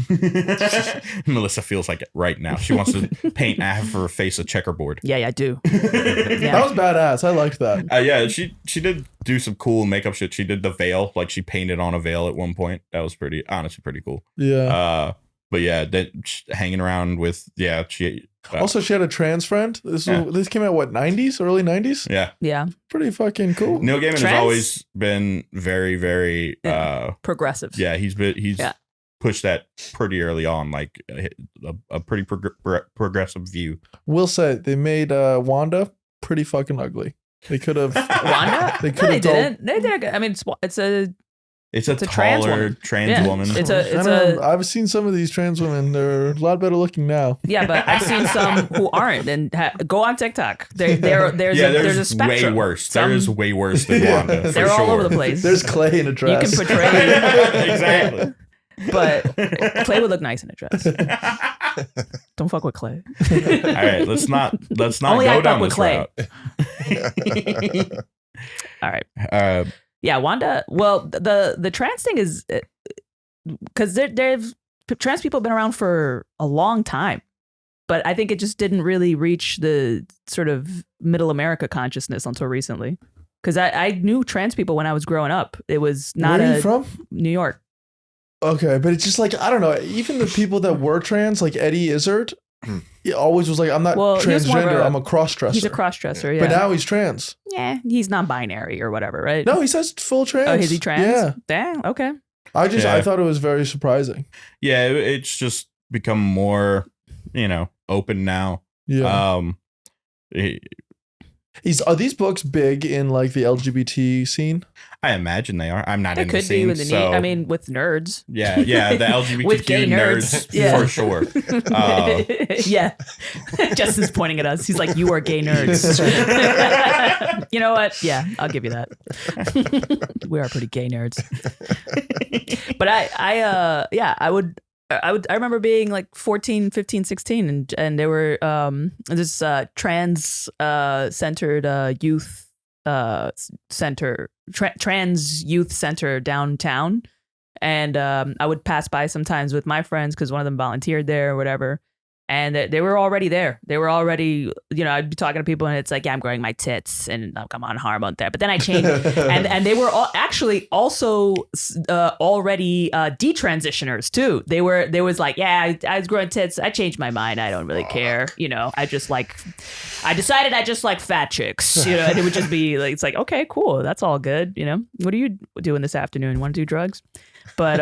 that. Melissa feels like it right now. She wants to paint half her face a checkerboard. Yeah, I do. That was badass. I liked that. She did do some cool makeup shit. She did the veil, she painted on a veil at one point. That was honestly pretty cool. Yeah. but yeah, that hanging around with she. Also, she had a trans friend. This came out what, 90s, early 90s? Yeah. Pretty fucking cool. Neil Gaiman has always been very, very progressive. Yeah, he's pushed that pretty early on, like a pretty progressive view. Will say they made Wanda pretty fucking ugly. They could have Wanda. They could have didn't. They did. I mean, it's a taller trans woman. I've seen some of these trans women. They're a lot better looking now. Yeah, but I've seen some who aren't. And go on TikTok. There's a spectrum. Way worse. There is way worse than Wanda. They're all over the place. There's Clay in a dress. You can portray exactly. But Clay would look nice in a dress. Don't fuck with Clay. All right, let's not Only go I down fuck with this Clay. route. All right. Yeah, Wanda. Well, the trans thing is because trans people have been around for a long time, but I think it just didn't really reach the sort of middle America consciousness until recently. Because I knew trans people when I was growing up. It was not. Where are you from? New York. Okay, but it's just like, I don't know. Even the people that were trans, like Eddie Izzard, he always was like, I'm not transgender. I'm a cross-dresser. He's a cross-dresser, yeah. But now he's trans. Yeah, he's non-binary or whatever, right? No, he says full trans. Oh, is he trans? Yeah. Damn, okay. I thought it was very surprising. Yeah, it's just become more, open now. Yeah. Are these books big in like the LGBT scene? I imagine they are. I'm not in the scene. I mean, with nerds. Yeah, the LGBTQ with gay nerds, for sure. Yeah. Justin's pointing at us. He's like, "You are gay nerds." You know what? Yeah, I'll give you that. We are pretty gay nerds. But I remember being like 14, 15, 16 and there were this trans centered youth center, trans youth center downtown, and I would pass by sometimes with my friends because one of them volunteered there or whatever. And they were already there. They were already, I'd be talking to people and it's like, yeah, I'm growing my tits and come on, hormone therapy. But then I changed and they were actually also already detransitioners too. There was like, yeah, I was growing tits. I changed my mind. I don't really care. I decided I just like fat chicks, and it would just be like, it's like, okay, cool. That's all good. What are you doing this afternoon? Want to do drugs? But,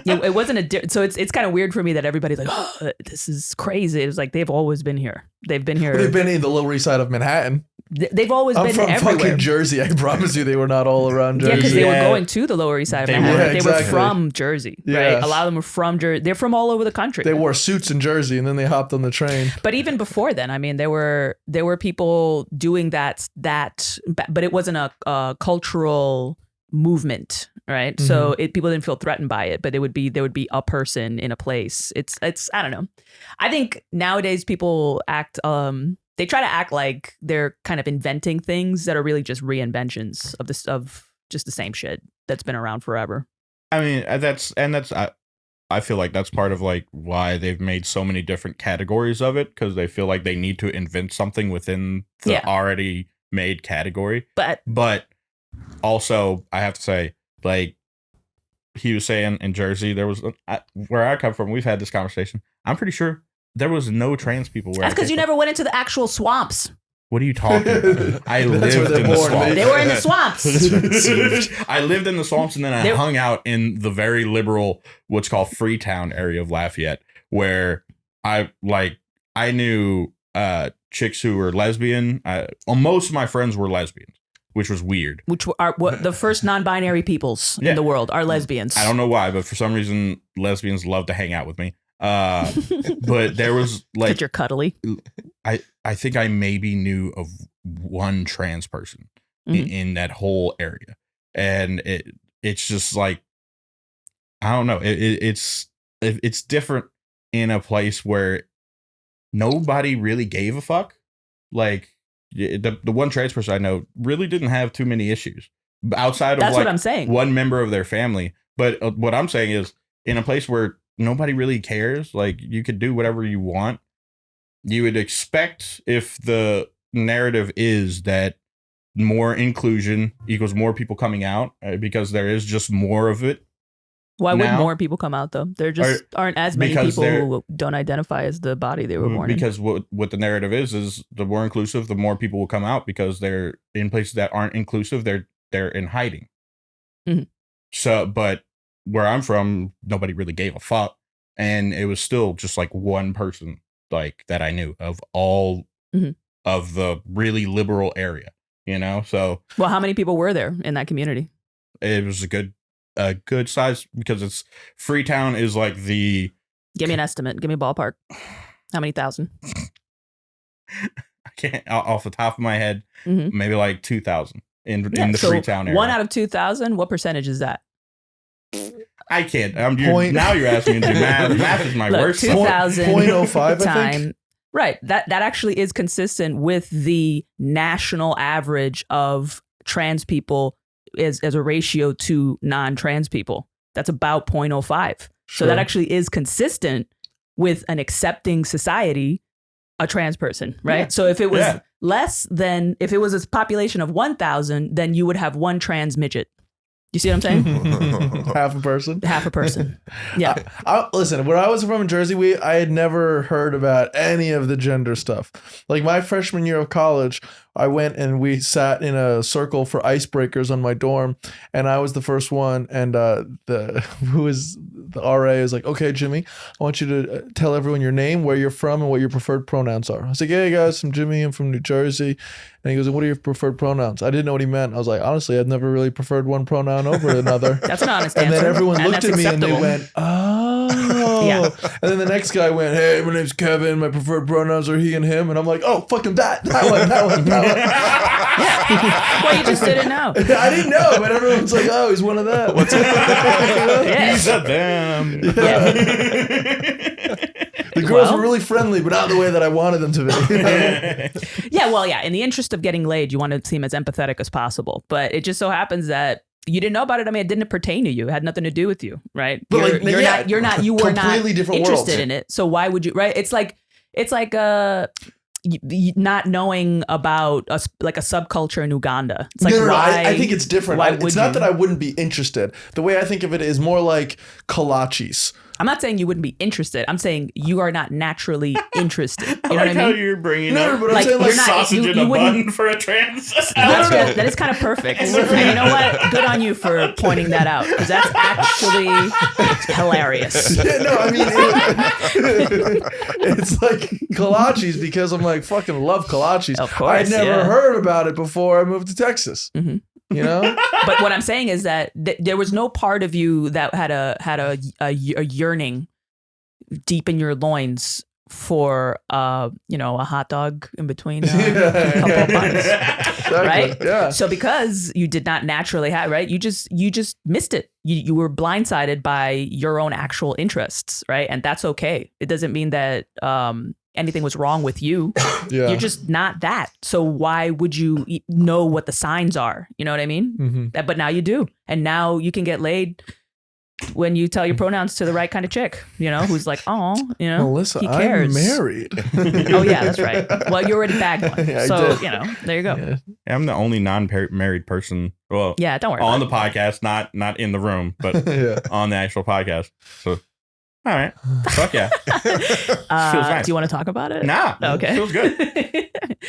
it wasn't so it's kind of weird for me that everybody's like, oh, this is crazy. It was like, they've always been here. They've been here. They've been in the Lower East Side of Manhattan. They've always been everywhere. I'm from fucking Jersey. I promise you they were not all around Jersey. Yeah, because they were going to the Lower East Side of Manhattan. Yeah, exactly. They were from Jersey, right? A lot of them were from Jersey. They're from all over the country. They wore suits in Jersey and then they hopped on the train. But even before then, I mean, there were people doing that, but it wasn't a cultural movement, right? Mm-hmm. So people didn't feel threatened by it, but there would be a person in a place. It's I don't know. I think nowadays people act they try to act like they're kind of inventing things that are really just reinventions of just the same shit that's been around forever. I mean, I feel like that's part of like why they've made so many different categories of it, because they feel like they need to invent something within the already made category. But also, I have to say, like he was saying in Jersey, there was where I come from. We've had this conversation. I'm pretty sure there was no trans people. That's because you never went into the actual swamps. What are you talking about? I lived in the swamps. They were in the swamps. I lived in the swamps, and then I hung out in the very liberal, what's called Freetown area of Lafayette, where I knew chicks who were lesbian. Most of my friends were lesbians, which was weird. Which are the first non-binary peoples in the world are lesbians. I don't know why, but for some reason, lesbians love to hang out with me. But there was like, you're cuddly. I think I maybe knew of one trans person in that whole area, and it's just like, I don't know. It's different in a place where nobody really gave a fuck. Like the one trans person I know really didn't have too many issues outside of what I'm saying. One member of their family. But what I'm saying is, in a place where nobody really cares, like you could do whatever you want. You would expect, if the narrative is that more inclusion equals more people coming out, because there is just more of it, Why would now. more people come out though? There just aren't as many people who don't identify as the body they were born in. Because what the narrative is the more inclusive, the more people will come out because they're in places that aren't inclusive. They're in hiding. Mm-hmm. So, but where I'm from, nobody really gave a fuck, and it was still just like one person like that I knew of all of the really liberal area. You know, so well, how many people were there in that community? It was a good size because it's Freetown is like the. Give me an estimate. Give me a ballpark. How many thousand? I can't off the top of my head. Maybe like 2,000 in the Freetown area. 1 out of 2,000. What percentage is that? I can't. Now you're asking me to do math. Math is my worst. 2,000 0.05 time. Right. That actually is consistent with the national average of trans people as a ratio to non-trans people. That's about 0.05. So that actually is consistent with an accepting society, a trans person, right? Yeah. So if it was less than, if it was a population of 1,000, then you would have one trans midget. You see what I'm saying? Half a person. Yeah. Listen, where I was from in Jersey, I had never heard about any of the gender stuff. Like my freshman year of college, I went and we sat in a circle for icebreakers on my dorm, and I was the first one. And the RA is like, okay, Jimmy, I want you to tell everyone your name, where you're from, and what your preferred pronouns are. I was like, hey guys, I'm Jimmy. I'm from New Jersey. And he goes, what are your preferred pronouns? I didn't know what he meant. I was like, honestly, I've never really preferred one pronoun over another. That's an honest answer. And then everyone looked at me acceptable. and they went, oh. Yeah. And then the next guy went, hey, my name's Kevin. My preferred pronouns are he and him. And I'm like, oh, fucking that one. Yeah. Well, you just didn't know. I didn't know, but everyone's like, oh, he's one of them. What's up? Yeah. He's a them. Yeah. The girls were really friendly, but not the way that I wanted them to be. Yeah. In the interest of getting laid, you want to seem as empathetic as possible. But it just so happens that you didn't know about it. I mean, it didn't pertain to you. It had nothing to do with you, right? You were not interested in it. So why would you? Right? It's like not knowing about a subculture in Uganda. It's like, no, why? I think it's different. It's not that I wouldn't be interested. The way I think of it is more like kolaches. I'm not saying you wouldn't be interested. I'm saying you are not naturally interested. You know what I mean? How you're bringing up but I'm saying like sausage in a bun for a trans. That is kind of perfect. And you know what? Good on you for pointing that out, because that's actually hilarious. Yeah, no, I mean, it's like kolaches because I'm like fucking love kolaches. Of course, I never heard about it before I moved to Texas. Mm-hmm. You know, but what I'm saying is that there was no part of you that had a yearning deep in your loins for a hot dog in between a couple of buns, exactly. right? Yeah. So because you did not naturally have, right, you just missed it. You were blindsided by your own actual interests, right? And that's okay. It doesn't mean that anything was wrong with you. Yeah. You're just not that. So why would you know what the signs are? You know what I mean? Mm-hmm. But now you do. And now you can get laid when you tell your pronouns to the right kind of chick, who's like, oh, Melissa, he cares. I'm married. Oh, yeah, that's right. Well, you already bagged one. Yeah, so, there you go. Yeah. I'm the only non-married person. Well, yeah, don't worry. On the podcast, not in the room, but on the actual podcast. So. All right. Fuck yeah. Feels nice. Do you want to talk about it? Nah. Okay. Feels good.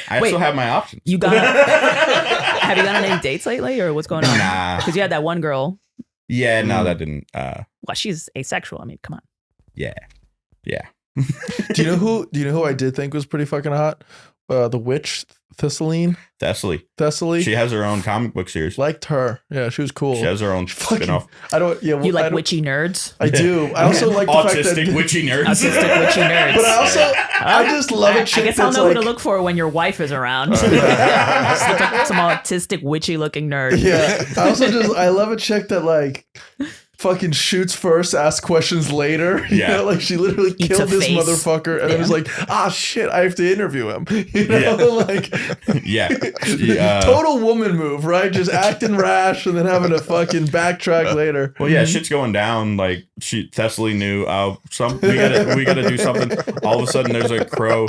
I still have my options. Have you gone on any dates lately, or what's going on? Nah. Because you had that one girl. Yeah, no, that didn't. Well, she's asexual. I mean, come on. Yeah. Do you know who I did think was pretty fucking hot? The witch Thessaly. She has her own comic book series. Liked her. Yeah, she was cool. She has her own spin-off. You like witchy nerds? I do. I also like the fact that autistic witchy nerds. Autistic witchy nerds. But I just love a chick. I guess I'll know who to look for when your wife is around. Some autistic witchy looking nerd. Yeah. I love a chick that fucking shoots first, asks questions later. Yeah. She literally killed this motherfucker and it was like, shit, I have to interview him. Total woman move, right? Just acting rash and then having to fucking backtrack later. Well, yeah, shit's going down. Thessaly knew we gotta do something. All of a sudden there's a crow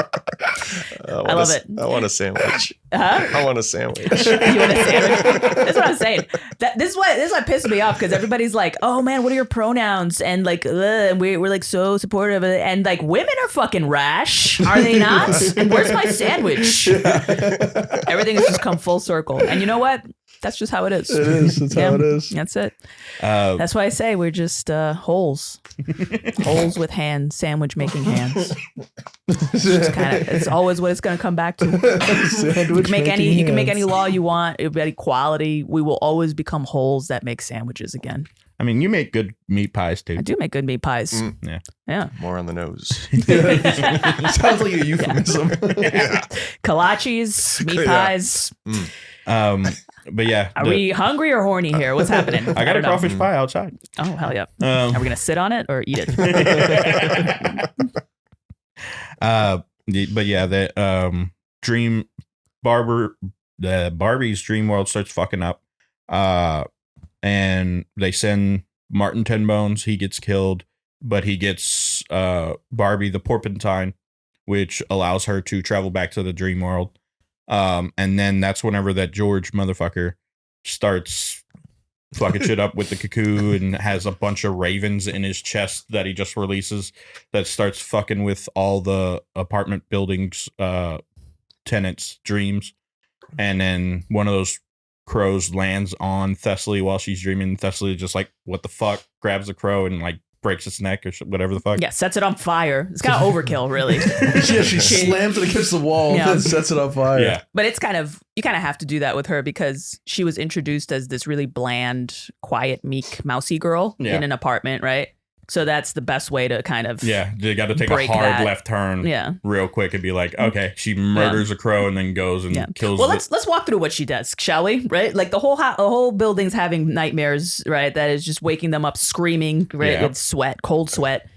I love it. I want a sandwich. Huh? I want a sandwich. You want a sandwich? That's what I'm saying. This is what pisses me off, because everybody's like, "Oh man, what are your pronouns?" And like, and we're like so supportive of it. And like, women are fucking rash, are they not? And where's my sandwich? Everything has just come full circle. And you know what? That's just how it is. It is. That's how it is. That's it. That's why I say we're just holes. Holes with hands, sandwich making hands. It's always what it's going to come back to. You can make any law you want about equality. We will always become holes that make sandwiches again. I mean, you make good meat pies too. I do make good meat pies. Yeah. More on the nose. Sounds like a euphemism. Kolaches, meat pies. But yeah. Are we hungry or horny here? What's happening? I got a crawfish pie outside. Oh, hell yeah. Are we going to sit on it or eat it? But yeah, the Barbie's dream world starts fucking up. And they send Martin Ten Bones. He gets killed, but he gets Barbie the Porpentine, which allows her to travel back to the dream world. And then that's whenever that George motherfucker starts fucking shit up with the cuckoo and has a bunch of ravens in his chest that he just releases that starts fucking with all the apartment buildings tenants' dreams. And then one of those crows lands on Thessaly while she's dreaming. Thessaly just like, what the fuck, grabs the crow and like breaks its neck or whatever the fuck. Yeah, sets it on fire. It's kind of overkill, really. Yeah, she slams it against the wall and then sets it on fire. Yeah. But it's you kind of have to do that with her because she was introduced as this really bland, quiet, meek, mousy girl in an apartment, right? So that's the best way to kind of they got to take a hard left turn real quick and be like, okay, she murders a crow and then goes and kills. Well, let's walk through what she does, shall we? Right, like the whole building's having nightmares, right? That is just waking them up screaming, right? With sweat, cold sweat.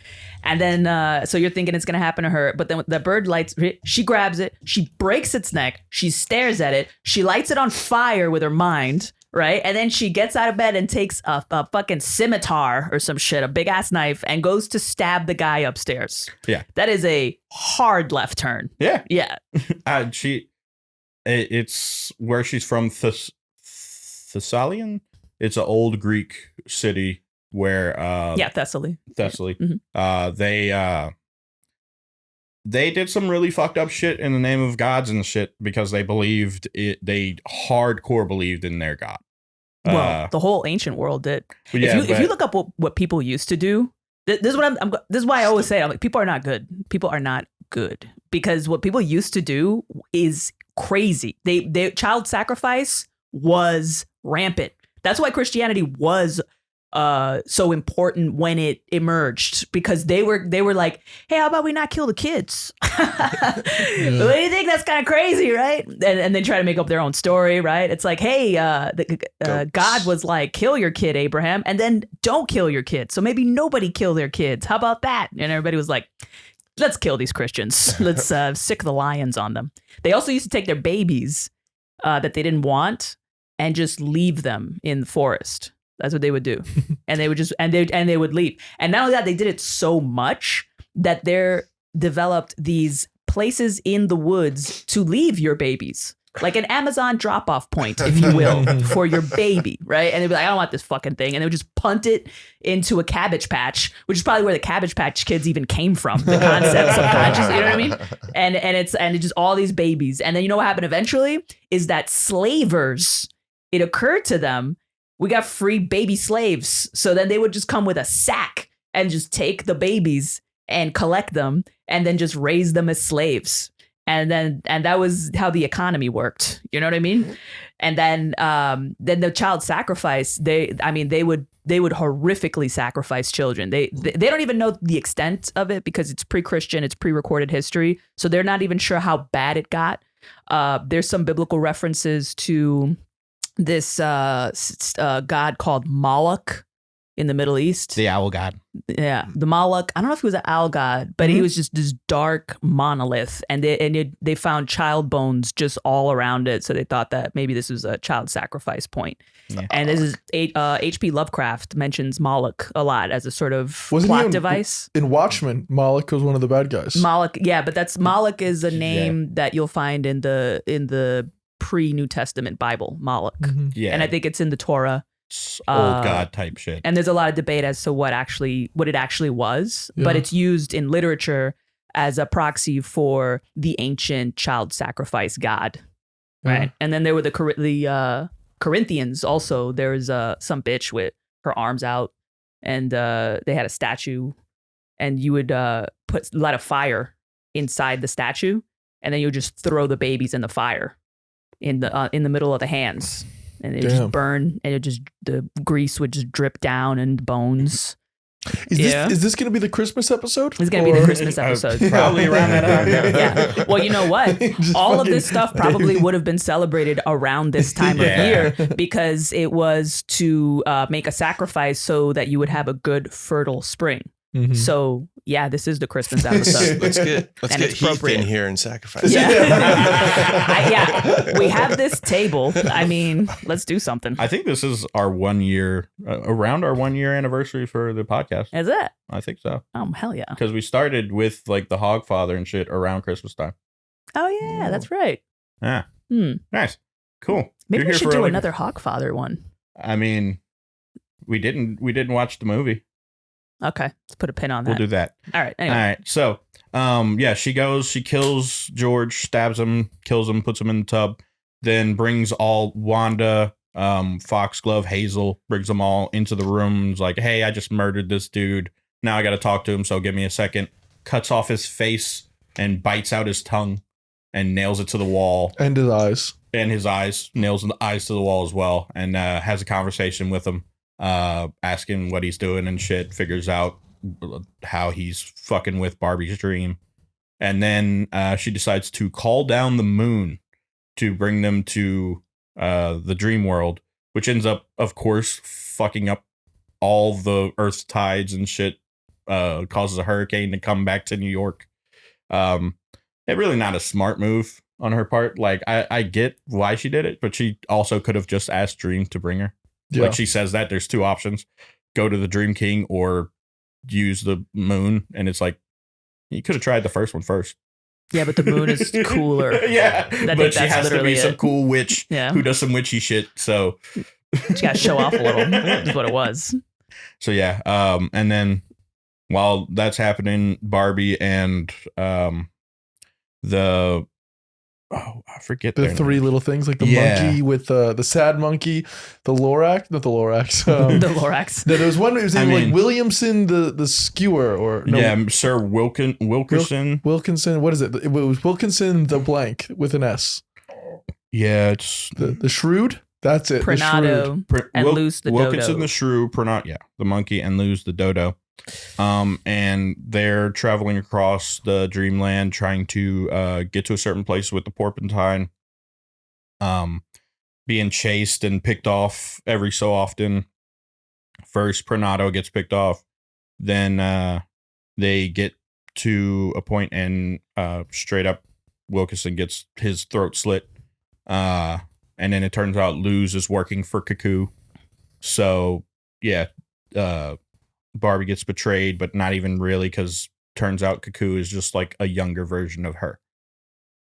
And then, so you're thinking it's going to happen to her. But then the bird lights, she grabs it. She breaks its neck. She stares at it. She lights it on fire with her mind. Right. And then she gets out of bed and takes a fucking scimitar or some shit, a big ass knife, and goes to stab the guy upstairs. Yeah. That is a hard left turn. Yeah. Yeah. It's where she's from, Thessalian. It's an old Greek city where Thessaly. Mm-hmm. They did some really fucked up shit in the name of gods and shit because they believed it. They hardcore believed in their god. Well, the whole ancient world did. If you look up what people used to do, this is what this is why I always say, I'm like, people are not good. People are not good because what people used to do is crazy. They child sacrifice was rampant. That's why Christianity was so important when it emerged, because they were like, hey, how about we not kill the kids? What do you think? That's kind of crazy, right? And they try to make up their own story, right? It's like, hey, God was like, kill your kid, Abraham, and then don't kill your kid. So maybe nobody kill their kids. How about that? And everybody was like, let's kill these Christians. Let's sick the lions on them. They also used to take their babies that they didn't want and just leave them in the forest. That's what they would do. And they would just, and they would leave. And not only that, they did it so much that they're developed these places in the woods to leave your babies. Like an Amazon drop-off point, if you will, for your baby, right? And they'd be like, I don't want this fucking thing. And they would just punt it into a Cabbage Patch, which is probably where the Cabbage Patch Kids even came from. The concept, subconscious, you know what I mean? And it's just all these babies. And then you know what happened eventually is that slavers, it occurred to them, we got free baby slaves. So then they would just come with a sack and just take the babies and collect them and then just raise them as slaves. And that was how the economy worked. You know what I mean? And then the child sacrifice, they would horrifically sacrifice children. They don't even know the extent of it because it's pre-Christian, it's pre-recorded history. So they're not even sure how bad it got. There's some biblical references to this god called Moloch, in the Middle East. The owl god. Yeah, the Moloch. I don't know if he was an owl god, but he was just this dark monolith, and they found child bones just all around it. So they thought that maybe this was a child sacrifice point. Yeah. And this is H.P. Lovecraft mentions Moloch a lot as a sort of plot device. In Watchmen, Moloch was one of the bad guys. Moloch, yeah, but Moloch is a name that you'll find in the pre-New Testament Bible. Moloch, and I think it's in the Torah. Old god type shit. And there's a lot of debate as to what it actually was, but it's used in literature as a proxy for the ancient child sacrifice god, right? And then there were the Corinthians also. There was some bitch with her arms out, and they had a statue, and you would light a fire inside the statue, and then you would just throw the babies in the fire in the middle of the hands. And it would just burn, and the grease would just drip down and bones. Is this going to be the Christmas episode? It's going to be the Christmas episode. Probably around that time. Yeah. Well, you know what? All of this stuff probably would have been celebrated around this time of year because it was to make a sacrifice so that you would have a good, fertile spring. Mm-hmm. So yeah, this is the Christmas episode. Let's get Heath in here and sacrifice. Yeah, we have this table. I mean, let's do something. I think this is our 1 year, around our 1 year anniversary for the podcast. Is it? I think so. Oh hell yeah! Because we started with like the Hogfather and shit around Christmas time. Oh yeah, that's right. Yeah. Nice. Cool. Maybe we should do another Hogfather one. I mean, we didn't watch the movie. Okay, let's put a pin on that. We'll do that. All right. Anyway. All right. So, she goes, she kills George, stabs him, kills him, puts him in the tub, then brings all Wanda, Foxglove, Hazel, brings them all into the room. Is like, hey, I just murdered this dude. Now I got to talk to him. So give me a second. Cuts off his face and bites out his tongue and nails it to the wall. And his eyes. And his eyes. Nails the eyes to the wall as well. And has a conversation with him. Asking what he's doing and shit, figures out how he's fucking with Barbie's dream. And then she decides to call down the moon to bring them to the dream world, which ends up, of course, fucking up all the Earth's tides and shit, causes a hurricane to come back to New York. It really not a smart move on her part. Like, I get why she did it, but she also could have just asked Dream to bring her. Yeah. Like she says that there's two options: go to the Dream King or use the moon. And it's like, you could have tried the first one first. Yeah, but the moon is cooler. Yeah, but she has to be some cool witch who does some witchy shit. So she got to show off a little. Is what it was. So yeah, and then while that's happening, Barbie and I forget the three little things, like the monkey with the sad monkey, the Lorax, not the Lorax. The Lorax. No, there was one. It was like Williamson, the skewer, or no, Sir Wilkinson. Wilkinson. What is it? It was Wilkinson the blank with an S. Yeah, it's the shrewd. That's it. Pranado and Luz the dodo. Wilkinson the shrew, the monkey, and Luz the dodo. And they're traveling across the dreamland trying to get to a certain place with the porpentine, being chased and picked off every so often. First Pranado gets picked off, then they get to a point and straight up Wilkinson gets his throat slit, and then it turns out Luz is working for Cuckoo. So yeah, Barbie gets betrayed, but not even really, because turns out Cuckoo is just like a younger version of her.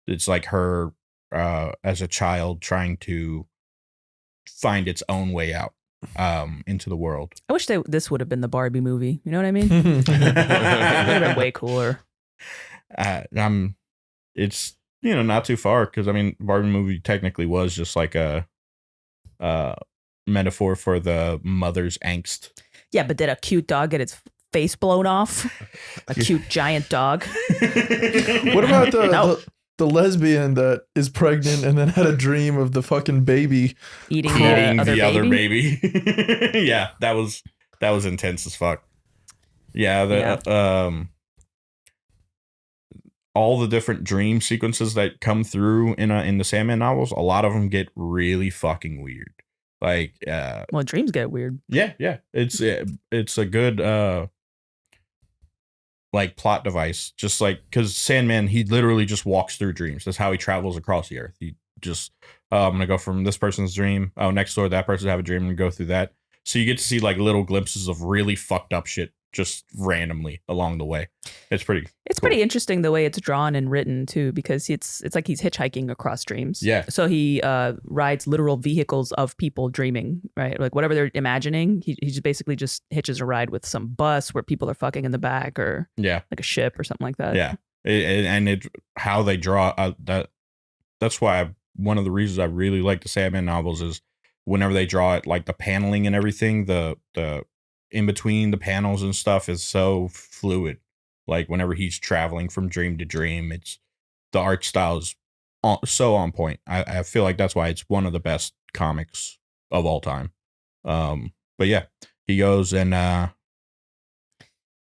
It's like her as a child trying to find its own way out into the world. I wish this would have been the Barbie movie. You know what I mean? It would have been way cooler. It's not too far, because I mean, Barbie movie technically was just like a metaphor for the mother's angst. Yeah, but did a cute dog get its face blown off? A cute giant dog? What about the lesbian that is pregnant and then had a dream of the fucking baby eating the other baby? Yeah, that was intense as fuck. Yeah, all the different dream sequences that come through in the Sandman novels, a lot of them get really fucking weird. Like, well, dreams get weird. Yeah. It's a good like plot device. Just like because Sandman, he literally just walks through dreams. That's how he travels across the earth. He just I'm gonna go from this person's dream. Oh, next door that person have a dream and go through that. So you get to see like little glimpses of really fucked up shit just randomly along the way. It's pretty pretty interesting the way it's drawn and written too, because it's like he's hitchhiking across dreams. Yeah. So he rides literal vehicles of people dreaming, right? Like whatever they're imagining, he just basically just hitches a ride with some bus where people are fucking in the back, or like a ship or something like that. Yeah. How they draw that's why one of the reasons I really like the Sandman novels is whenever they draw it, like the paneling and everything, the in between the panels and stuff is so fluid. Like whenever he's traveling from dream to dream, it's the art style is so on point. I feel like that's why it's one of the best comics of all time. But yeah, he goes and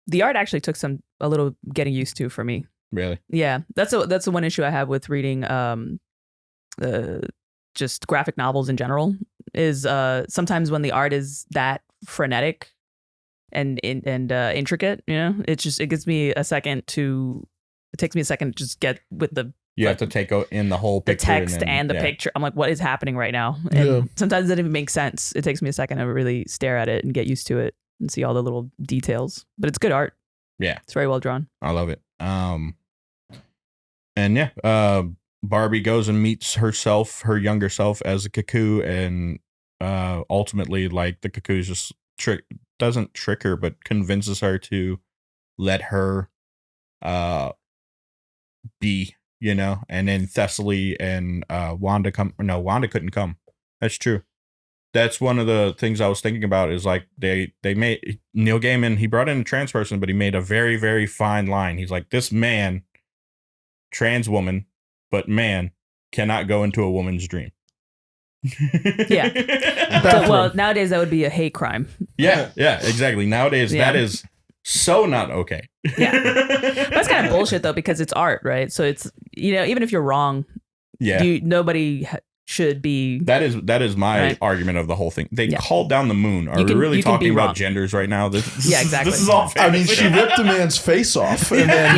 the art actually took a little getting used to for me. Really? Yeah, that's the one issue I have with reading just graphic novels in general is sometimes when the art is that frenetic and intricate, it takes me a second to just get with the you have to take in the whole picture, the text and the picture. I'm like, what is happening right now? And sometimes it doesn't even make sense. It takes me a second to really stare at it and get used to it and see all the little details. But it's good art. Yeah, it's very well drawn. I love it. And Barbie goes and meets her younger self as a cuckoo, and ultimately, like the cuckoo just doesn't trick her, but convinces her to let her be, and then Thessaly and Wanda couldn't come. That's true. That's one of the things I was thinking about is like they made Neil Gaiman, he brought in a trans person, but he made a very, very fine line. He's like, this man, trans woman, but man cannot go into a woman's dream. Yeah. Well, nowadays that would be a hate crime. Yeah, exactly. Nowadays that is so not okay. Yeah. But that's kind of bullshit though, because it's art, right? So it's, even if you're wrong, nobody should be. That is my argument of the whole thing. They called down the moon. Are we really talking about genders right now? Exactly. This is all fantasy. I mean, she ripped the man's face off and then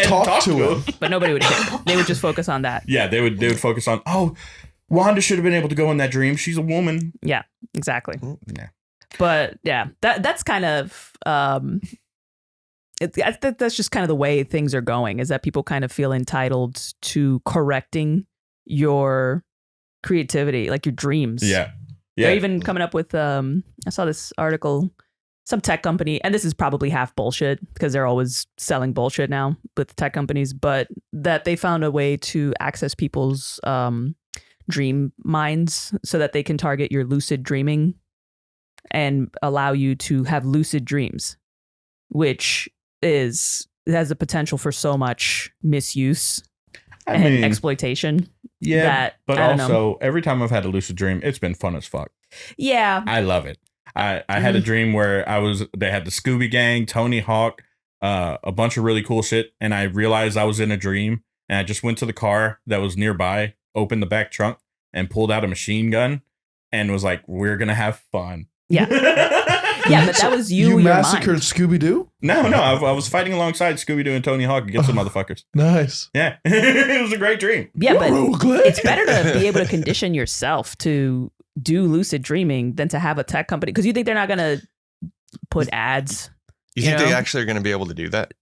talked to him. But nobody would care. They would just focus on that. Yeah, they would focus on, Wanda should have been able to go in that dream. She's a woman. Yeah, exactly. Yeah. But yeah, that's kind of that's just kind of the way things are going, is that people kind of feel entitled to correcting your creativity, like your dreams. Yeah. They're even coming up with I saw this article, some tech company, and this is probably half bullshit because they're always selling bullshit now with tech companies, but that they found a way to access people's dream minds so that they can target your lucid dreaming and allow you to have lucid dreams, which has the potential for so much misuse and exploitation. Yeah, but also every time I've had a lucid dream, it's been fun as fuck. Yeah, I love it. I had a dream where they had the Scooby Gang, Tony Hawk, a bunch of really cool shit, and I realized I was in a dream, and I just went to the car that was nearby, opened the back trunk, and pulled out a machine gun, and was like, "We're gonna have fun." Yeah, yeah, but that was you. You massacred Scooby-Doo? No, I was fighting alongside Scooby-Doo and Tony Hawk against some motherfuckers. Nice. Yeah, it was a great dream. Yeah, but it's better to be able to condition yourself to do lucid dreaming than to have a tech company, because you think they're not gonna put ads. You think they actually are going to be able to do that?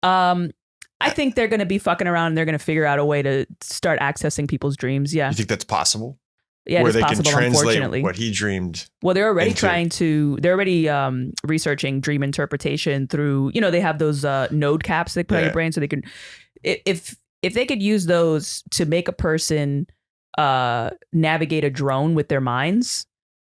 I think they're going to be fucking around and they're going to figure out a way to start accessing people's dreams. Yeah. You think that's possible? Yeah, where it's they possible, can translate unfortunately. what he dreamed. Well, they're already researching dream interpretation through, they have those node caps they put on your brain, so they can, if they could use those to make a person navigate a drone with their minds,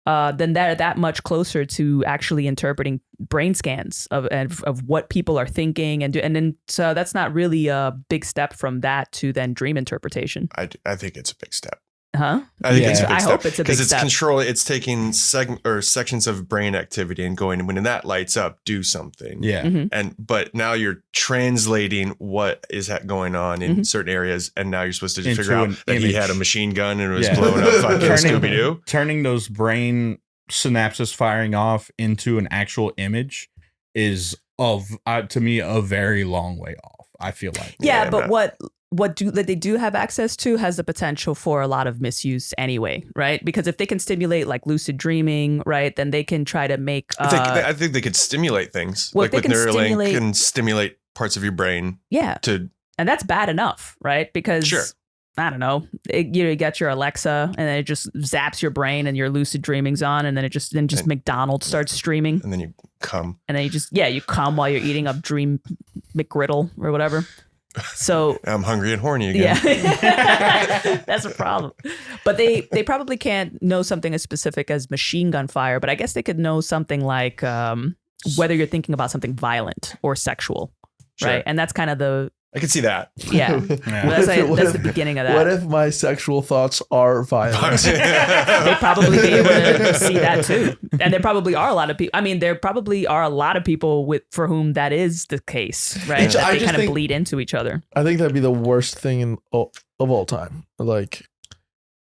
then they're that much closer to actually interpreting brain scans of what people are thinking, and then so that's not really a big step from that to then dream interpretation. I think it's a big step. Huh? I think it's a I big hope step it's a big because it's step. it's taking sections of brain activity and going, when that lights up, do something. Yeah. But now you're translating what is going on in certain areas, and now you're supposed to figure out that he had a machine gun and was blowing up fucking Scooby-Doo. Turning those brain synapses firing off into an actual image is to me a very long way off. I feel like. Yeah, but what they do have access to has the potential for a lot of misuse anyway, right? Because if they can stimulate like lucid dreaming, right, then they can try to make. I think they could stimulate things, like with Neuralink, can stimulate parts of your brain. Yeah, and that's bad enough, right? Because I don't know, you got your Alexa, and then it just zaps your brain, and your lucid dreaming's on, and then it just McDonald's starts streaming, and then you come, and then you come while you're eating a Dream McGriddle or whatever. So I'm hungry and horny again. Yeah, that's a problem. But they probably can't know something as specific as machine gun fire. But I guess they could know something like whether you're thinking about something violent or sexual, right? And that's kind of the. I can see that. Yeah, that's the beginning of that. What if my sexual thoughts are violent? They'd probably be able to see that too. And there probably are a lot of people. I mean, there probably are a lot of people for whom that is the case, right? That they kind of bleed into each other. I think that'd be the worst thing of all time. Like,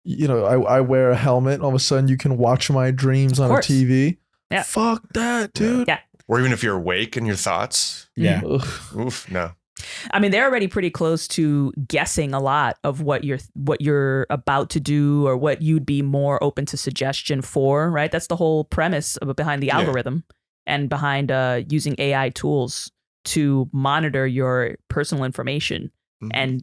I wear a helmet. All of a sudden, you can watch my dreams on a TV. Yeah. Fuck that, dude. Yeah. Or even if you're awake in your thoughts. Yeah. Oof, no. I mean, they're already pretty close to guessing a lot of what you're about to do or what you'd be more open to suggestion for, right? That's the whole premise behind the algorithm and behind using AI tools to monitor your personal information and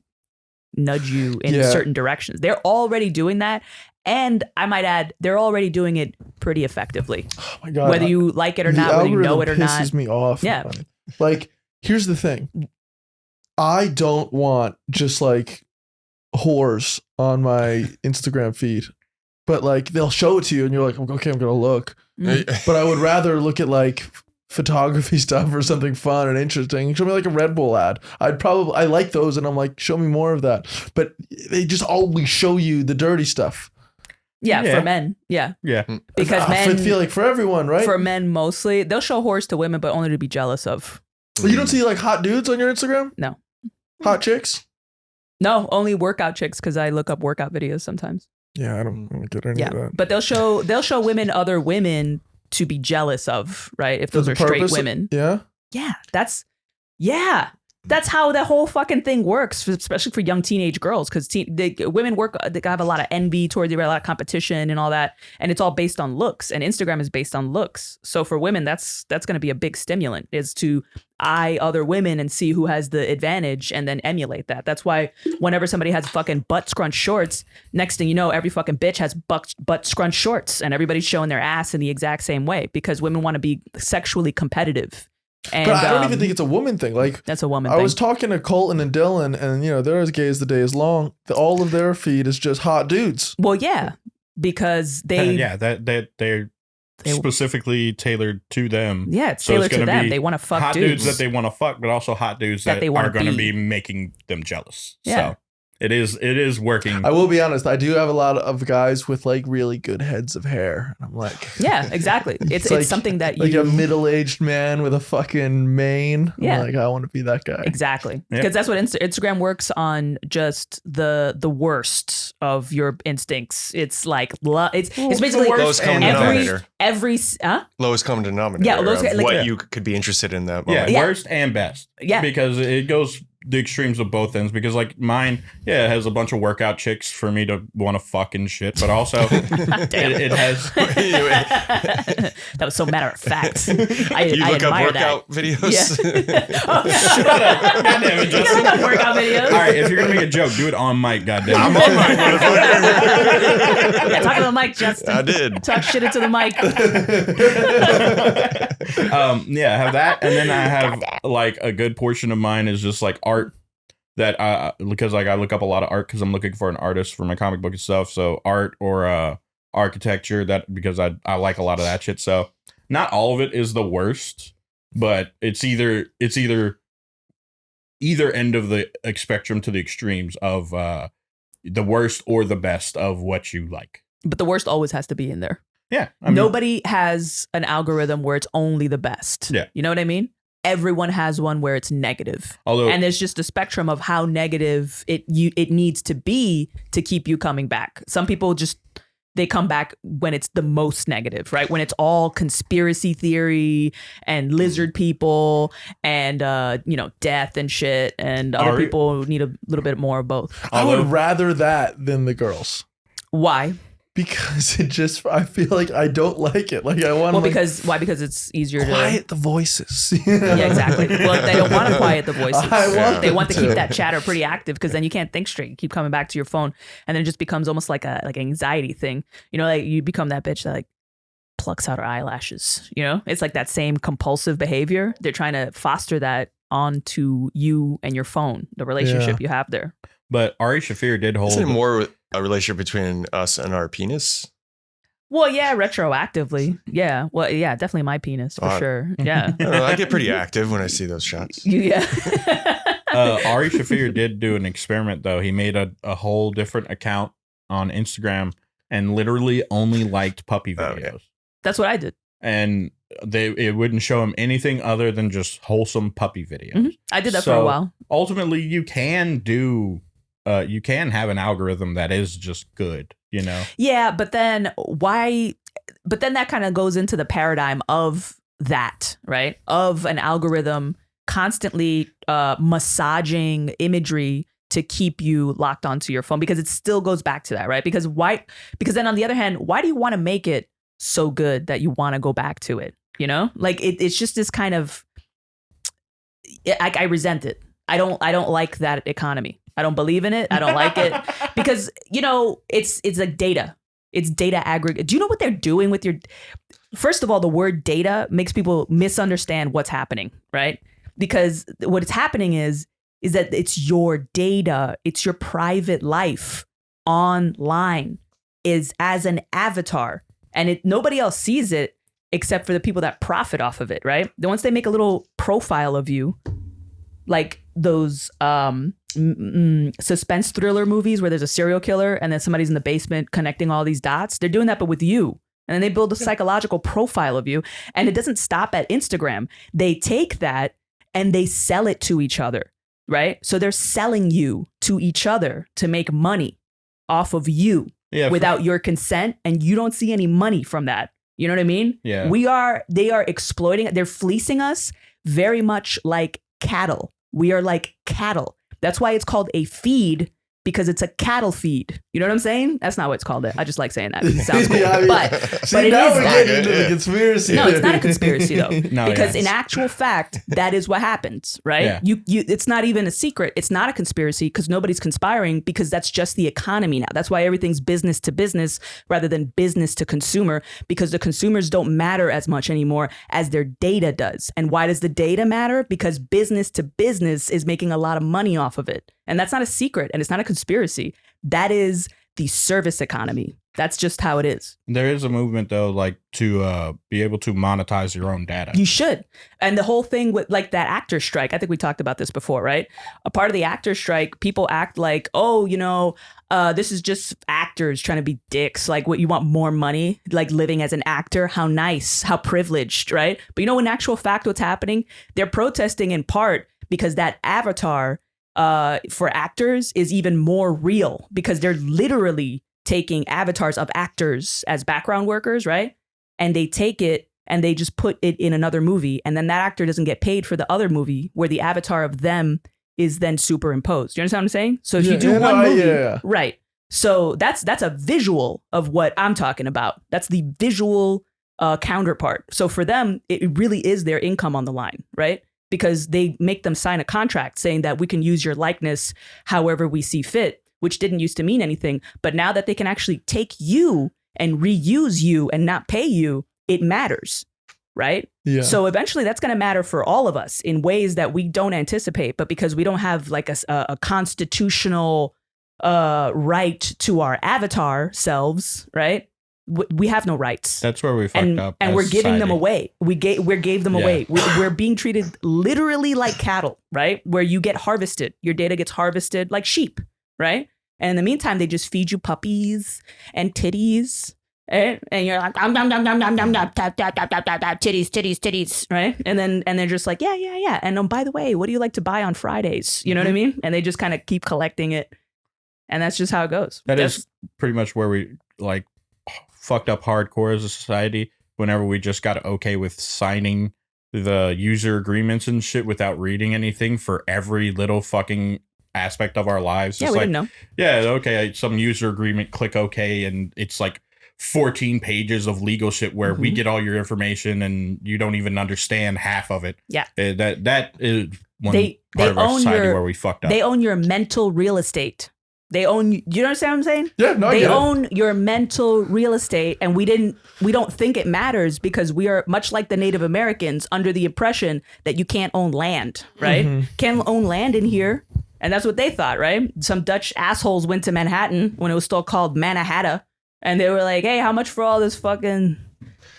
nudge you in certain directions. They're already doing that. And I might add, they're already doing it pretty effectively. Oh my God. Whether you like it or not, whether you know it or not. Pisses me off. Yeah. Man. Like, here's the thing. I don't want just like whores on my Instagram feed, but like they'll show it to you and you're like, okay, I'm going to look. But I would rather look at like photography stuff or something fun and interesting. Show me like a Red Bull ad. I like those and I'm like, show me more of that. But they just always show you the dirty stuff. Yeah, for men. Yeah. Because men. I feel like for everyone, right? For men mostly. They'll show whores to women, but only to be jealous of. Well, you don't see like hot dudes on your Instagram? No. Hot chicks? No, only workout chicks because I look up workout videos sometimes. Yeah, I don't get any of that. But they'll show other women to be jealous of, right? If those are straight women. Yeah. Yeah, that's how the whole fucking thing works, especially for young teenage girls, because women they have a lot of envy towards you, a lot of competition and all that, and it's all based on looks, and Instagram is based on looks. So for women, that's going to be a big stimulant, is to eye other women and see who has the advantage and then emulate that. That's why whenever somebody has fucking butt scrunch shorts, next thing you know, every fucking bitch has butt scrunch shorts, and everybody's showing their ass in the exact same way because women want to be sexually competitive. And, but I don't even think it's a woman thing. Like, that's a woman thing. I was talking to Colton and Dylan, and they're as gay as the day is long. All of their feed is just hot dudes. Well, yeah, because they're specifically tailored to them. Yeah, it's tailored to them. They want to fuck hot dudes that they want to fuck, but also hot dudes that are going to be making them jealous. Yeah. So it is working. I will be honest. I do have a lot of guys with like really good heads of hair. I'm like, yeah, exactly. It's like, something that like a middle-aged man with a fucking mane. Yeah, I'm like, I want to be that guy. Exactly, because that's what Instagram works on. Just the worst of your instincts. It's like it's basically lowest common denominator. Lowest common denominator. Yeah, what you could be interested in that moment. Yeah, worst and best. Yeah, because it goes the extremes of both ends, because like mine, it has a bunch of workout chicks for me to want to fuck and shit, but also it has that was so matter of fact. I look up workout that. videos. Yeah. Shut up. God damn it, Justin. You look up workout videos. All right, if you're gonna make a joke, do it on mic, goddamn. I'm on mic, motherfucker. Yeah, talk to the mic, Justin. I did. Talk shit into the mic. I have that, and then I have like a good portion of mine is just like art that because like I look up a lot of art because I'm looking for an artist for my comic book and stuff. So art or architecture, that because I like a lot of that shit. So not all of it is the worst, but it's either end of the spectrum to the extremes of the worst or the best of what you like. But the worst always has to be in there. Yeah. Nobody has an algorithm where it's only the best. Yeah. You know what I mean? Everyone has one where it's negative. Although, and there's just a spectrum of how negative it needs to be to keep you coming back. Some people just, they come back when it's the most negative, right? When it's all conspiracy theory and lizard people and, death and shit. And other people need a little bit more of both. I would rather that than the girls. Why? Because I feel like I don't like it. Like I want. Why? Because it's easier to quiet the voices. Yeah, exactly. Well, they don't want to quiet the voices. They want to keep that chatter pretty active because then you can't think straight. You keep coming back to your phone, and then it just becomes almost like an anxiety thing. Like you become that bitch that like plucks out her eyelashes. It's like that same compulsive behavior. They're trying to foster that onto you and your phone, the relationship you have there. But Ari Shaffir did hold. Isn't it more a relationship between us and our penis? Well, yeah, retroactively. Yeah. Well, yeah, definitely my penis for sure. Yeah. I don't know, I get pretty active when I see those shots. Yeah. Ari Shaffir did do an experiment, though. He made a whole different account on Instagram and literally only liked puppy videos. Okay. That's what I did. And it wouldn't show him anything other than just wholesome puppy videos. Mm-hmm. I did that for a while. Ultimately, you can have an algorithm that is just good, Yeah, but then why? But then that kind of goes into the paradigm of that, right? Of an algorithm constantly massaging imagery to keep you locked onto your phone, because it still goes back to that, right? Because then on the other hand, why do you want to make it so good that you want to go back to it? Like it's just this kind of, I resent it. I don't like that economy. I don't believe in it. I don't like it because, it's like data. It's data aggregate. Do you know what they're doing with your, first of all, the word data makes people misunderstand what's happening, right? Because what is happening is that it's your data. It's your private life online is as an avatar, and nobody else sees it except for the people that profit off of it, right? Then once they make a little profile of you, like those suspense thriller movies where there's a serial killer and then somebody's in the basement connecting all these dots. They're doing that, but with you. And then they build a psychological profile of you. And it doesn't stop at Instagram. They take that and they sell it to each other, right? So they're selling you to each other to make money off of you without your consent. And you don't see any money from that. You know what I mean? Yeah. They are exploiting, they're fleecing us very much like cattle. We are like cattle. That's why it's called a feed, because it's a cattle feed. You know what I'm saying? That's not what it's called. I just like saying that. It sounds cool. But it now is we're that. getting into the conspiracy. No, it's not a conspiracy though. No, because in actual fact, that is what happens, right? Yeah. It's not even a secret. It's not a conspiracy because nobody's conspiring, because that's just the economy now. That's why everything's business to business rather than business to consumer, because the consumers don't matter as much anymore as their data does. And why does the data matter? Because business to business is making a lot of money off of it. And that's not a secret, and it's not a conspiracy. That is the service economy. That's just how it is. There is a movement, though, like to be able to monetize your own data. You should. And the whole thing with like that actor strike, I think we talked about this before, right? A part of the actor strike, people act like, this is just actors trying to be dicks. Like, what, you want more money, like living as an actor? How nice, how privileged, right? But in actual fact, what's happening? They're protesting in part because that avatar for actors is even more real, because they're literally taking avatars of actors as background workers, right? And they take it and they just put it in another movie, and then that actor doesn't get paid for the other movie where the avatar of them is then superimposed. You understand what I'm saying? So if you do one movie, right? So that's a visual of what I'm talking about. That's the visual counterpart. So for them, it really is their income on the line, right? Because they make them sign a contract saying that we can use your likeness however we see fit, which didn't used to mean anything. But now that they can actually take you and reuse you and not pay you, it matters, right? Yeah. So eventually that's going to matter for all of us in ways that we don't anticipate. But because we don't have like a constitutional right to our avatar selves, right? We have no rights. That's where we fucked up. And we're giving them away. We gave them away. We're being treated literally like cattle, right? Where you get harvested. Your data gets harvested like sheep, right? And in the meantime, they just feed you puppies and titties. Right? And you're like, titties, right? And they're just like, yeah. And by the way, what do you like to buy on Fridays? You know what I mean? And they just kind of keep collecting it. And that's just how it goes. That's pretty much where we like fucked up hardcore as a society. Whenever we just got okay with signing the user agreements and shit without reading anything for every little fucking aspect of our lives. Yeah, it's we like, didn't know. Yeah, okay, some user agreement, click okay, and it's like 14 pages of legal shit where we get all your information and you don't even understand half of it. Yeah. That is one part of our society where we fucked up. They own your mental real estate. They own, you understand what I'm saying? Yeah, no, they own your mental real estate, and we don't think it matters because we are much like the Native Americans under the impression that you can't own land, right? Can't own land in here. And that's what they thought, right? Some Dutch assholes went to Manhattan when it was still called Mannahatta, and they were like, hey, how much for all this fucking,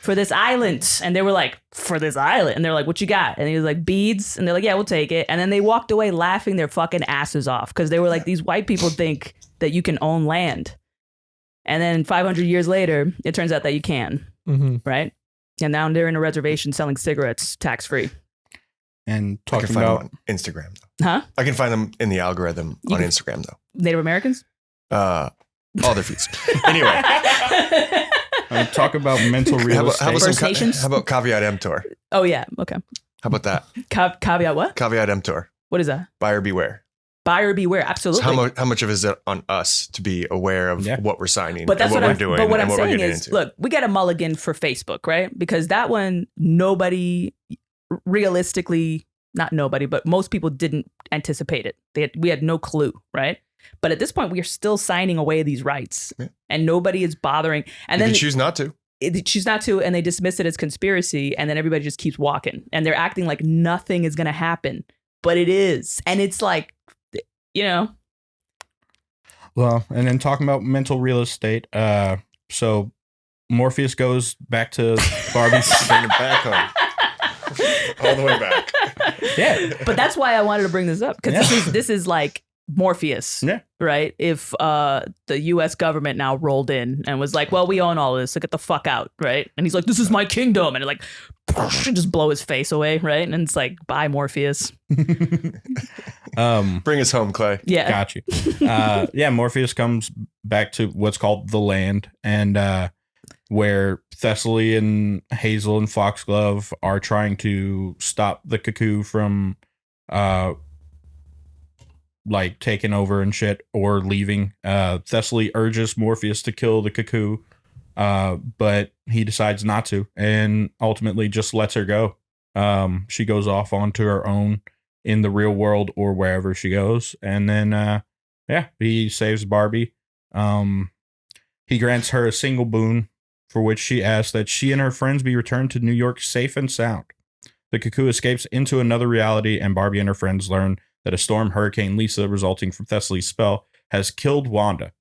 for this island? And they were like, for this island? And they're like, what you got? And he was like, beads. And they're like, yeah, we'll take it. And then they walked away laughing their fucking asses off because they were like, these white people think that you can own land. And then 500 years later, it turns out that you can, right? And now they're in a reservation selling cigarettes tax-free. And I can find them on Instagram, though. Huh? I can find them in the algorithm on Instagram, though. Native Americans? All their feeds. Anyway. Talk about mental real estate. First Nations? How about caveat emptor? Oh, yeah. Okay. How about that? Caveat what? Caveat emptor. What is that? Buyer beware. Buyer beware. Absolutely. So how much of it is it on us to be aware of what we're signing but that's and what we're doing but what and I'm what we're saying getting is, into? look, we got a mulligan for Facebook, right? Because that one, nobody realistically, not nobody, but most people didn't anticipate it. We had no clue, right? But at this point, we are still signing away these rights and nobody is bothering. And then they choose not to. Choose not to, and they dismiss it as conspiracy, and then everybody just keeps walking. And they're acting like nothing is going to happen, but it is. And it's like, you know. Well, and then talking about mental real estate, so Morpheus goes back to Barbie's. Bring it back home. All the way back. Yeah. But that's why I wanted to bring this up, because this is like Morpheus, right? If the U.S. government now rolled in and was like, well, we own all this, so get the fuck out, right? And he's like, this is my kingdom. And it like, just blow his face away, right? And it's like, bye, Morpheus. Bring us home, Clay. Yeah. Got you. Yeah, Morpheus comes back to what's called the land, and where Thessaly and Hazel and Foxglove are trying to stop the cuckoo from like taking over and shit or leaving. Thessaly urges Morpheus to kill the cuckoo, but he decides not to and ultimately just lets her go. She goes off onto her own in the real world or wherever she goes. And then, he saves Barbie. He grants her a single boon for which she asks that she and her friends be returned to New York safe and sound. The cuckoo escapes into another reality, and Barbie and her friends learn that a storm, Hurricane Lisa, resulting from Thessaly's spell, has killed Wanda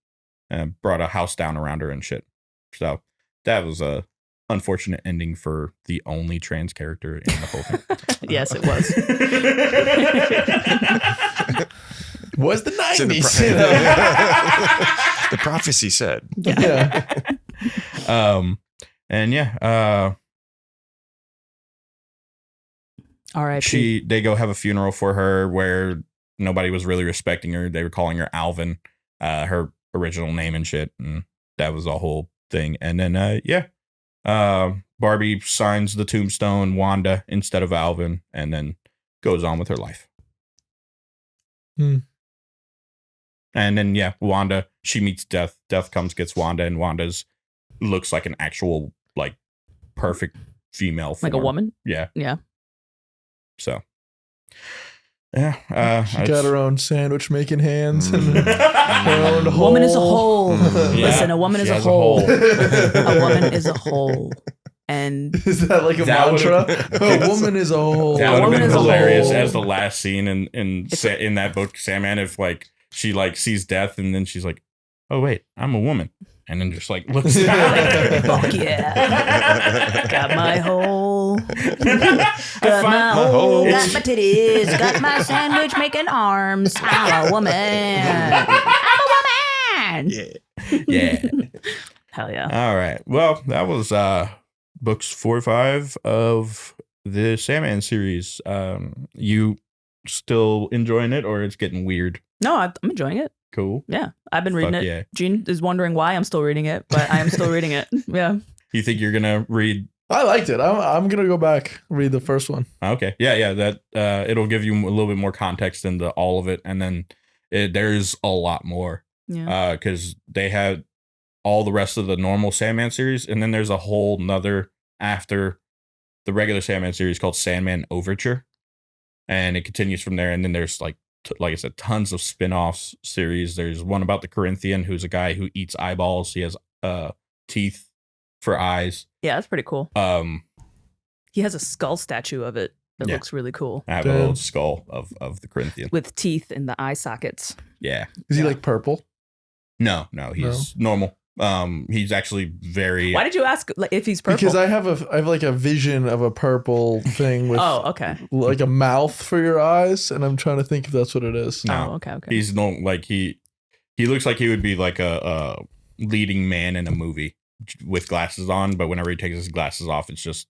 and brought a house down around her and shit. So that was a unfortunate ending for the only trans character in the whole thing. Yes, it was. Was the 90s. The prophecy said. Yeah. And yeah, R.I.P. they go have a funeral for her where nobody was really respecting her. They were calling her Alvin, her original name and shit, and that was the whole thing. And then Barbie signs the tombstone Wanda instead of Alvin, and then goes on with her life. And then Wanda, she meets Death. Death comes, gets Wanda, and Wanda's looks like an actual like perfect female form. Like a woman. Yeah. So, she got her own sandwich making hands and her own hole. Woman is a whole. Listen, a woman is a whole. A woman is a whole. And is that like a mantra? A woman is a whole. That would have been hilarious as the last scene in that book, Sandman. If like she like sees Death and then she's like, "Oh wait, I'm a woman," and then just like looks down. Fuck yeah! Got my hole. Got my hole. Got my titties. Got my sandwich making arms. I'm a woman. I'm a woman. Sandman. Yeah. Hell yeah. All right. Well, that was books 4 or 5 of the Sandman series. You still enjoying it, or it's getting weird? No, I'm enjoying it. Cool. Yeah, I've been reading it. Yeah. Gene is wondering why I'm still reading it, but I am still reading it. Yeah. You think you're gonna read? I liked it. I'm gonna go back read the first one. Okay. Yeah. That it'll give you a little bit more context into all of it, and then there's a lot more. Yeah. Because they had all the rest of the normal Sandman series, and then there's a whole nother after the regular Sandman series called Sandman Overture, and it continues from there. And then there's like I said, tons of spin-offs series. There's one about the Corinthian, who's a guy who eats eyeballs. He has teeth for eyes. Yeah, that's pretty cool. He has a skull statue of it that looks really cool. I have a little skull of the Corinthian with teeth in the eye sockets. Yeah. Is he like purple? No, he's normal. He's actually very. Why did you ask if he's purple? Because I have like a vision of a purple thing with okay, like a mouth for your eyes, and I'm trying to think if that's what it is. No, okay. He's no like he looks like he would be like a leading man in a movie with glasses on, but whenever he takes his glasses off, it's just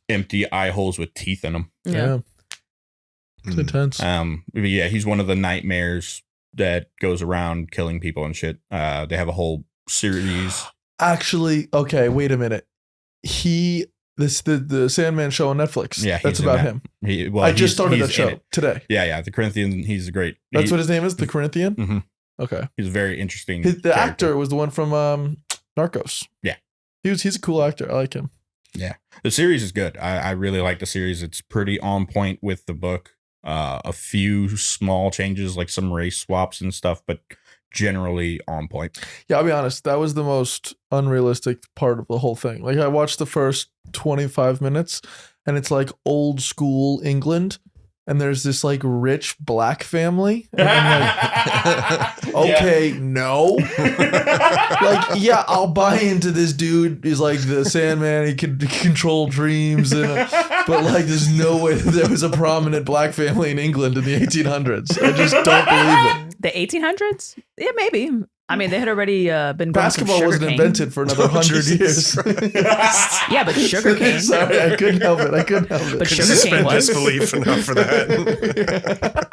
empty eye holes with teeth in them. Yeah. It's intense. But yeah, he's one of the nightmares that goes around killing people and shit. They have a whole series. Actually, okay, wait a minute. The Sandman show on Netflix. Yeah, that's about him. I just started that show today. Yeah. The Corinthian, he's great. That's what his name is, the Corinthian? Mm-hmm. Okay. He's very interesting. The actor was the one from Narcos. Yeah. He's a cool actor. I like him. Yeah. The series is good. I really like the series. It's pretty on point with the book. A few small changes, like some race swaps and stuff, but generally on point. Yeah, I'll be honest. That was the most unrealistic part of the whole thing. Like I watched the first 25 minutes and it's like old school England. And there's this like rich black family. And I'm like, okay, no. Like, yeah, I'll buy into this dude. He's like the Sandman. He can control dreams. But like, there's no way that there was a prominent black family in England in the 1800s. I just don't believe it. The 1800s? Yeah, maybe. I mean, they had already been basketball wasn't invented for another 100 years. Yeah, but sugar cane. Sorry, I couldn't help it. But sugar cane was. Disbelief enough for that.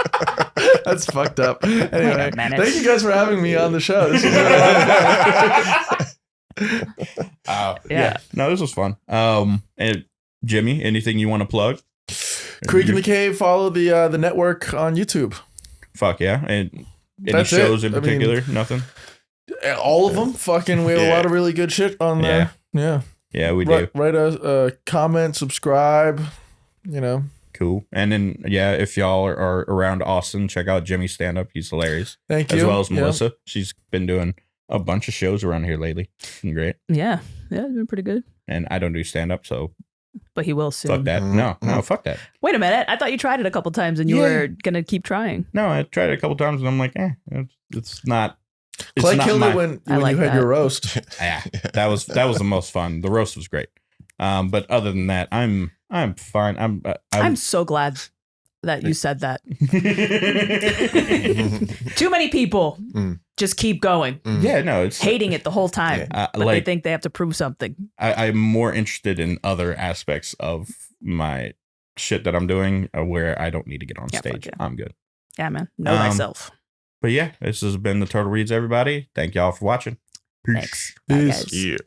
That's fucked up. Anyway, thank you guys for having me on the show. This was really fun. Yeah. No, this was fun. And Jimmy, anything you want to plug? Creek in the Cave. Follow the network on YouTube. Fuck yeah. And any shows in particular? Nothing? All of them. Fucking, we have a lot of really good shit on there. Yeah, we do. Write a comment, subscribe, Cool. And then, if y'all are around Austin, check out Jimmy's stand-up. He's hilarious. Thank you. As well as Melissa. She's been doing a bunch of shows around here lately. It's been great. Yeah, it's been pretty good. And I don't do stand-up, so... But he will soon. Fuck that. No, fuck that. Wait a minute. I thought you tried it a couple times and you were going to keep trying. No, I tried it a couple times and I'm like, it's not... Clay killed it when you had your roast. Yeah, that was the most fun. The roast was great. But other than that, I'm fine. I'm so glad that you said that. Too many people just keep going. Yeah, no, it's hating it the whole time. But they think they have to prove something. I'm more interested in other aspects of my shit that I'm doing where I don't need to get on stage. Yeah. I'm good. Yeah, man. Know thyself. But yeah, this has been the Turtle Reads, everybody. Thank y'all for watching. Peace. Peace. Bye, guys. Yeah.